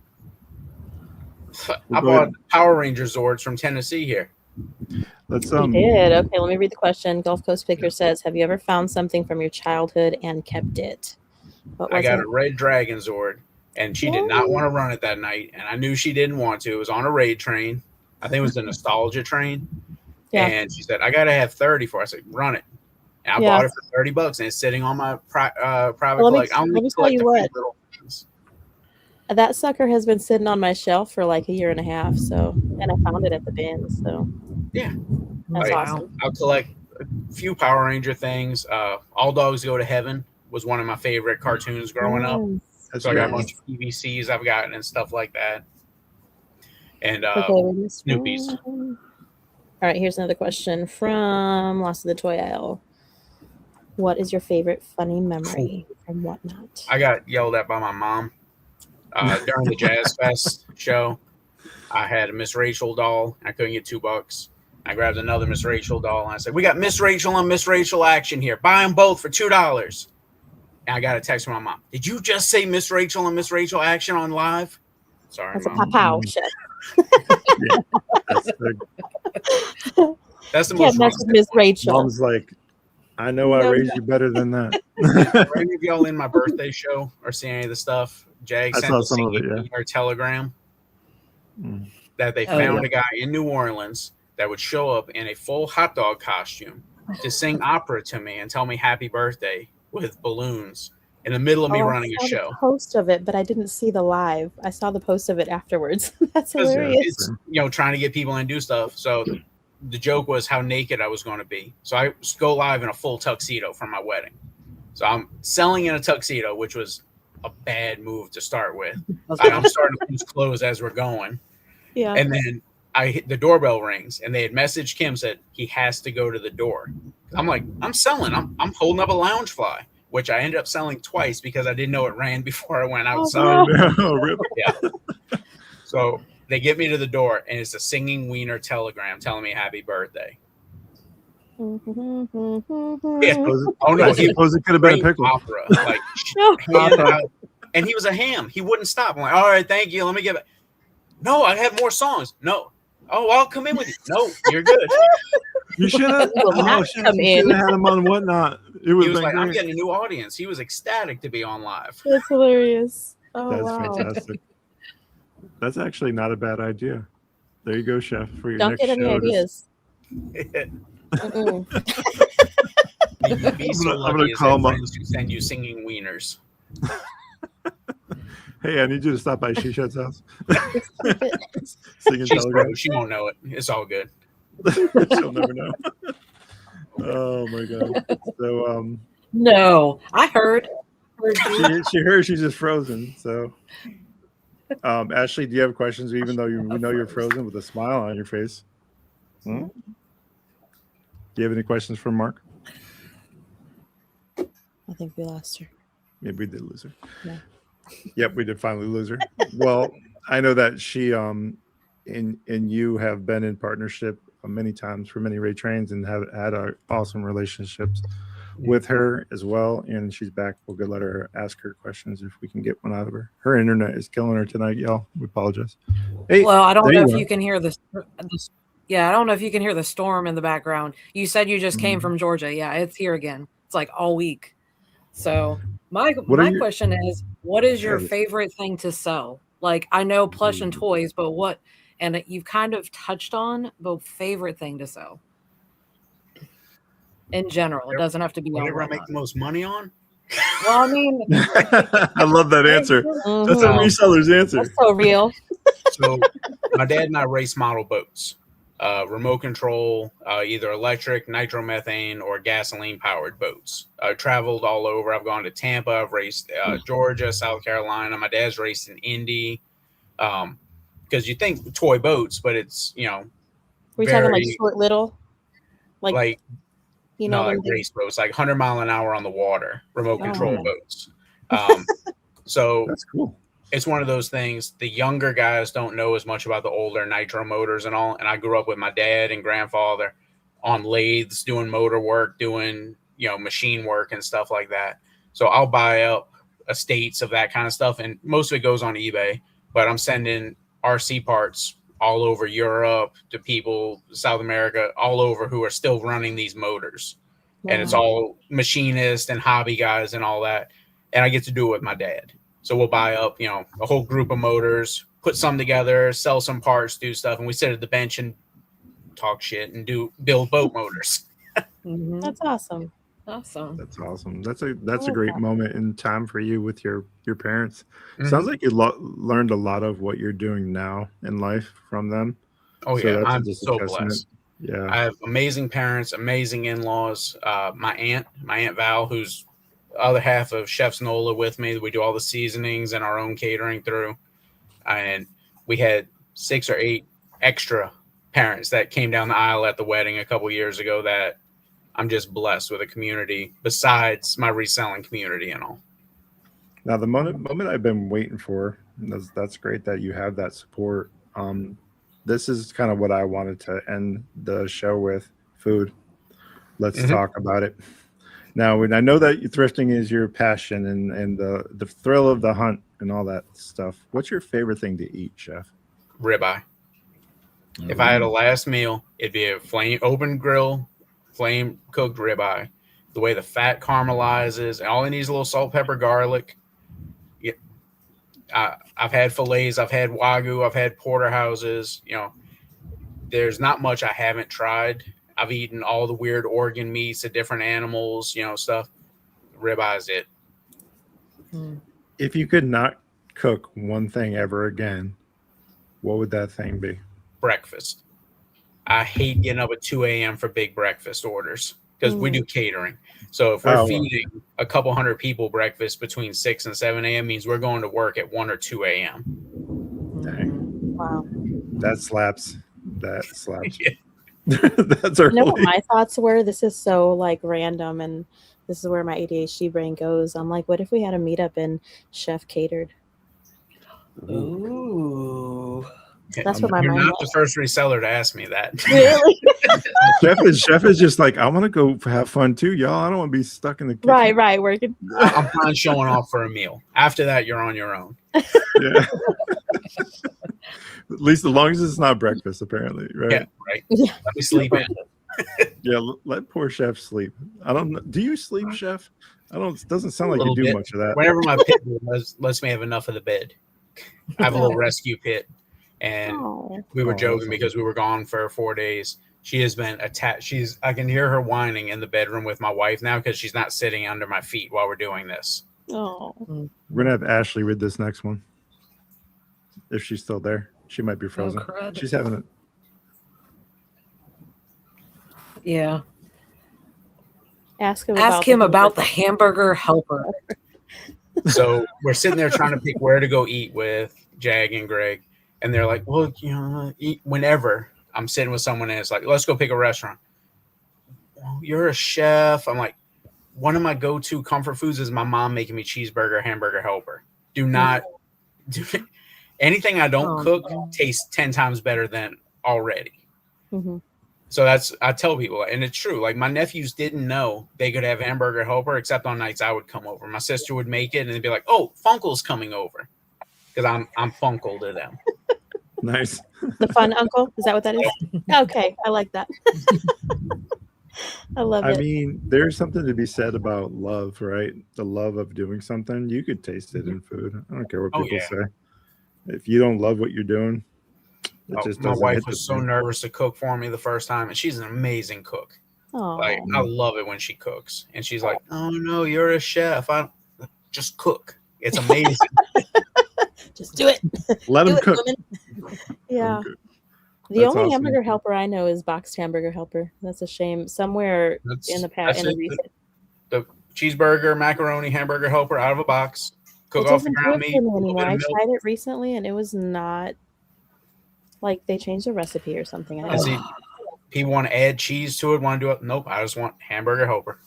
I bought Power Ranger Zords from Tennessee here. Let's You did. Okay, let me read the question. Gulf Coast Picker says, have you ever found something from your childhood and kept it? I got a Red Dragon Zord, and she did not want to run it that night, and I knew she didn't want to. It was on a raid train. I think it was the Nostalgia train. Yeah. And she said, I got to have 30 for it. I said, run it. And I bought it for $30, and it's sitting on my private collection. Let me tell you what. That sucker has been sitting on my shelf for like a year and a half. So, and I found it at the bin. So, yeah, that's awesome. I'll collect a few Power Ranger things. All Dogs Go to Heaven was one of my favorite cartoons growing up. So I got a bunch of PVCs I've gotten and stuff like that. And Snoopies. All right, here's another question from Lost in the Toy Aisle. What is your favorite funny memory from Whatnot? I got yelled at by my mom during the Jazz Fest show. I had a Miss Rachel doll. I couldn't get $2. I grabbed another Miss Rachel doll, and I said, we got Miss Rachel and Miss Rachel action here. Buy them both for $2. And I got a text from my mom. Did you just say Miss Rachel and Miss Rachel action on live? Sorry, that's Mom. A pow Chef. That's the most. That's Miss Rachel. Mom's like, I know I raised you better than that. Are any of y'all in my birthday show or see any of the stuff? Jag sent us our telegram that they found a guy in New Orleans that would show up in a full hot dog costume to sing opera to me and tell me happy birthday with balloons in the middle of me running a show. The post of it, but I didn't see the live. I saw the post of it afterwards. That's hilarious. It's, trying to get people in and do stuff. So the joke was how naked I was going to be. So I go live in a full tuxedo from my wedding. So I'm selling in a tuxedo, which was a bad move to start with. I'm starting to lose clothes as we're going. Yeah. And then the doorbell rings, and they had messaged Kim, said he has to go to the door. I'm like, I'm selling. I'm holding up a lounge fly, which I ended up selling twice because I didn't know it ran before I went outside. Oh, really? Yeah. So they get me to the door, and it's a singing wiener telegram telling me happy birthday. Yeah. Oh no! I suppose it could have been a pickle. Opera, like, and he was a ham. He wouldn't stop. I'm like, all right, thank you. Let me get back. No, I have more songs. No. Oh, I'll come in with you. No, you're good. You should have. Had him on Whatnot. He was like, I'm getting a new audience. He was ecstatic to be on live. That's hilarious. Oh, that's wow. fantastic. That's actually not a bad idea. There you go, Chef, for your Don't next get any show. ideas. I'm gonna call him up. Send you singing wieners. Hey, I need you to stop by Shishat's house. She's broke. She won't know it. It's all good. She'll never know. Oh my god. So no, I heard. She heard. She's just frozen. So Ashley, do you have questions? Even though we know you're frozen with a smile on your face. Do you have any questions for Mark? I think we lost her. Maybe we did lose her. Yeah. Yep, we did finally lose her. Well, I know that she and you have been in partnership many times for many Ray Trains and have had awesome relationships with her as well. And she's back. We'll let her ask her questions if we can get one out of her. Her internet is killing her tonight, y'all. We apologize. Hey, well, I don't know if you can hear this. Yeah, I don't know if you can hear the storm in the background. You said you just came from Georgia. Yeah, it's here again. It's like all week. So my question is, what is your favorite thing to sell? Like, I know plush and toys, but what? And you've kind of touched on the favorite thing to sell in general. It doesn't have to be whatever I make the most money on. Well, I mean, I love that answer. That's a reseller's answer. That's so real. So my dad and I race model boats. Remote control, either electric, nitromethane, or gasoline powered boats. I've traveled all over. I've gone to Tampa. I've raced Georgia, South Carolina. My dad's raced in Indy. Because you think toy boats, but it's, We're talking like short little, like like race boats, like 100-mile-an-hour on the water, remote control boats. So that's cool. It's one of those things. The younger guys don't know as much about the older nitro motors and all. And I grew up with my dad and grandfather on lathes, doing motor work, doing, machine work and stuff like that. So I'll buy up estates of that kind of stuff. And most of it goes on eBay, but I'm sending RC parts all over Europe to people, South America, all over, who are still running these motors. Wow. And it's all machinists and hobby guys and all that. And I get to do it with my dad. So we'll buy up, a whole group of motors, put some together, sell some parts, do stuff. And we sit at the bench and talk shit and build boat motors. That's awesome. Awesome. That's awesome. That's a great moment in time for you with your parents. Mm-hmm. Sounds like you learned a lot of what you're doing now in life from them. Oh, so yeah. I'm so blessed. Yeah. I have amazing parents, amazing in-laws. My aunt Val, who's the other half of Chef's NOLA with me. We do all the seasonings and our own catering through. And we had 6 or 8 extra parents that came down the aisle at the wedding a couple years ago that I'm just blessed with a community besides my reselling community and all. Now, the moment I've been waiting for, that's great that you have that support. This is kind of what I wanted to end the show with, food. Let's talk about it. Now, I know that thrifting is your passion and the thrill of the hunt and all that stuff. What's your favorite thing to eat, Chef? Ribeye. If I had a last meal, it'd be a open grill, flame cooked ribeye. The way the fat caramelizes, and all it needs is a little salt, pepper, garlic. Yeah, I've had fillets, I've had Wagyu, I've had porterhouses. There's not much I haven't tried. I've eaten all the weird organ meats of different animals, stuff. Ribeye is it. If you could not cook one thing ever again, what would that thing be? Breakfast. I hate getting up at 2 a.m. for big breakfast orders because we do catering. So if we're feeding a couple hundred people breakfast between 6 and 7 a.m. means we're going to work at 1 or 2 a.m. Dang. Wow. That slaps. that slaps. Yeah. That's our You know what only- my thoughts were? This is so like random, and this is where my ADHD brain goes. I'm like, what if we had a meetup and Chef catered? Ooh. That's what my You're mind not went. the first reseller to ask me that. Really? Chef is just like, I want to go have fun too, y'all. I don't want to be stuck in the kitchen. Right. Working. I'm fine showing off for a meal. After that, you're on your own. Yeah. At least as long as it's not breakfast, apparently, right? Yeah, right. Yeah. Let me sleep in. Yeah, let poor Chef sleep. I don't know. Do you sleep, Chef? I don't. It doesn't sound A like you little do bit. much of that. Whenever my pit bull lets me have enough of the bed. I have a little rescue pit, and Oh. we were Oh, joking awesome. because we were gone for 4 days. She has been attached. I can hear her whining in the bedroom with my wife now because she's not sitting under my feet while we're doing this. Oh. We're gonna have Ashley read this next one. If she's still there, she might be frozen. crud. She's having it. Yeah. Ask him about the hamburger helper. So we're sitting there trying to pick where to go eat with Jag and Greg, and they're like, "Well, eat whenever." I'm sitting with someone and it's like, "Let's go pick a restaurant." Well, you're a chef. I'm like, one of my go-to comfort foods is my mom making me cheeseburger, hamburger helper. Do not do anything I don't cook tastes 10 times better than already. Mm-hmm. So I tell people, and it's true. Like my nephews didn't know they could have hamburger helper, except on nights I would come over. My sister would make it, and they'd be like, "Oh, Funkel's coming over," because I'm Funkel to them. Nice. The fun uncle? Is that what that is? Okay, I like that. I love it. I mean, there's something to be said about love, right? The love of doing something. You could taste it in food. I don't care what Oh, people yeah. say. If you don't love what you're doing, it just My doesn't wife hit the was so same. nervous to cook for me the first time, and she's an amazing cook. Oh, Like I love it when she cooks, and she's like, "Oh no, you're a chef. I just cook. It's amazing." just do it. Let Do him it, cook. women. Yeah. Cook. The That's only awesome. hamburger helper I know is boxed hamburger helper. That's a shame. Somewhere in the past, in the recent, The cheeseburger, macaroni, hamburger helper out of a box. Cook it off the doesn't do ground it meat. for me a little anymore. bit I of milk. tried it recently, and it was not like they changed the recipe or something. I And don't see, know. people want to add cheese to it. Want to do it? Nope. I just want hamburger helper.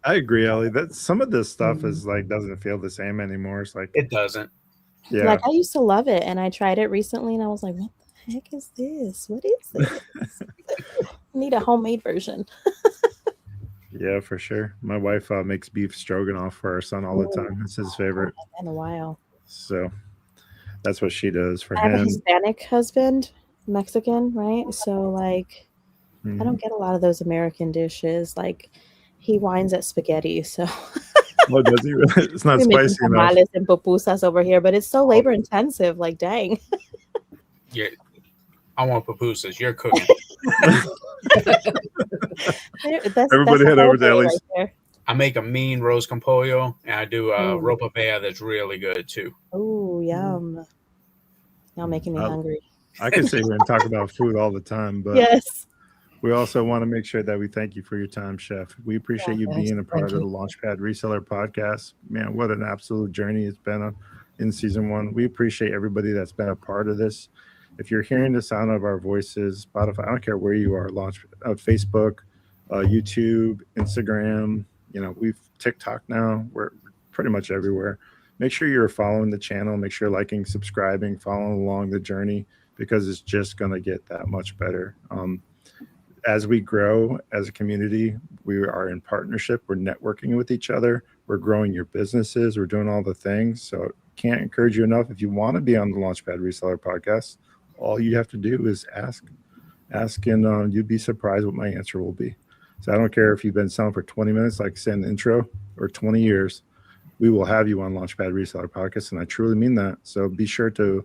I agree, Ellie. That some of this stuff is like doesn't feel the same anymore. It's like, It doesn't. yeah, Like I used to love it, and I tried it recently, and I was like, "What the heck is this? What is this? I need a homemade version." yeah, for sure. My wife makes beef stroganoff for our son all the time. It's his favorite. In a while, So that's what she does for I have a him. Hispanic husband, Mexican, right? So like, I don't get a lot of those American dishes. Like, he whines at spaghetti, so Oh, does he really? It's not we make spicy enough. tamales and pupusas over here, but it's so labor intensive. Like, dang. Yeah. I want pupusas. You're cooking. Everybody a head whole over to day Ellie's. there. I make a mean rose con pollo, and I do a Mm. ropa vea that's really good too. Oh, yum! Y'all making me hungry. I could sit here and talk about food all the time, but Yes. we also want to make sure that we thank you for your time, Chef. We appreciate you Yes, being a part of thank the you. Launchpad Reseller Podcast. Man, what an absolute journey it's been in season one. We appreciate everybody that's been a part of this. If you're hearing the sound of our voices, Spotify, I don't care where you are, Facebook, YouTube, Instagram, we've TikTok now. We're pretty much everywhere. Make sure you're following the channel. Make sure liking, subscribing, following along the journey, because it's just going to get that much better. As we grow as a community, we are in partnership. We're networking with each other. We're growing your businesses. We're doing all the things. So can't encourage you enough. If you want to be on the Launchpad Reseller Podcast, all you have to do is ask, and you'd be surprised what my answer will be. So I don't care if you've been selling for 20 minutes, like I said in the intro, or 20 years, we will have you on Launchpad Reseller Podcast, and I truly mean that. So be sure to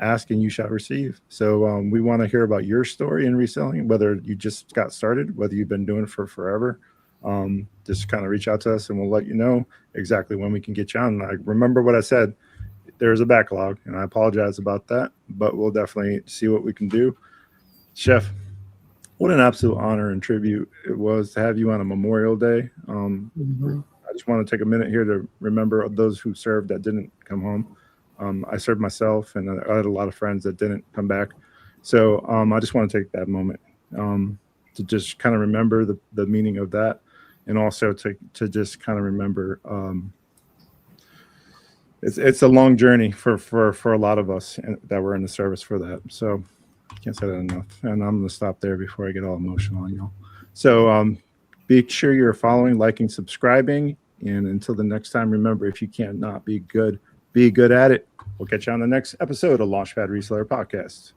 ask and you shall receive. So we want to hear about your story in reselling, whether you just got started, whether you've been doing it for forever. Just kind of reach out to us and we'll let you know exactly when we can get you on. And I remember what I said, there's a backlog, and I apologize about that, but we'll definitely see what we can do. Chef, what an absolute honor and tribute it was to have you on a Memorial Day. I just want to take a minute here to remember those who served that didn't come home. I served myself, and I had a lot of friends that didn't come back. So I just want to take that moment to just kind of remember the meaning of that, and also to just kind of remember it's a long journey for a lot of us that were in the service for that. So I can't say that enough. And I'm going to stop there before I get all emotional on y'all. So be sure you're following, liking, subscribing. And until the next time, remember, if you can't not be good at it. We'll catch you on the next episode of Launchpad Reseller Podcast.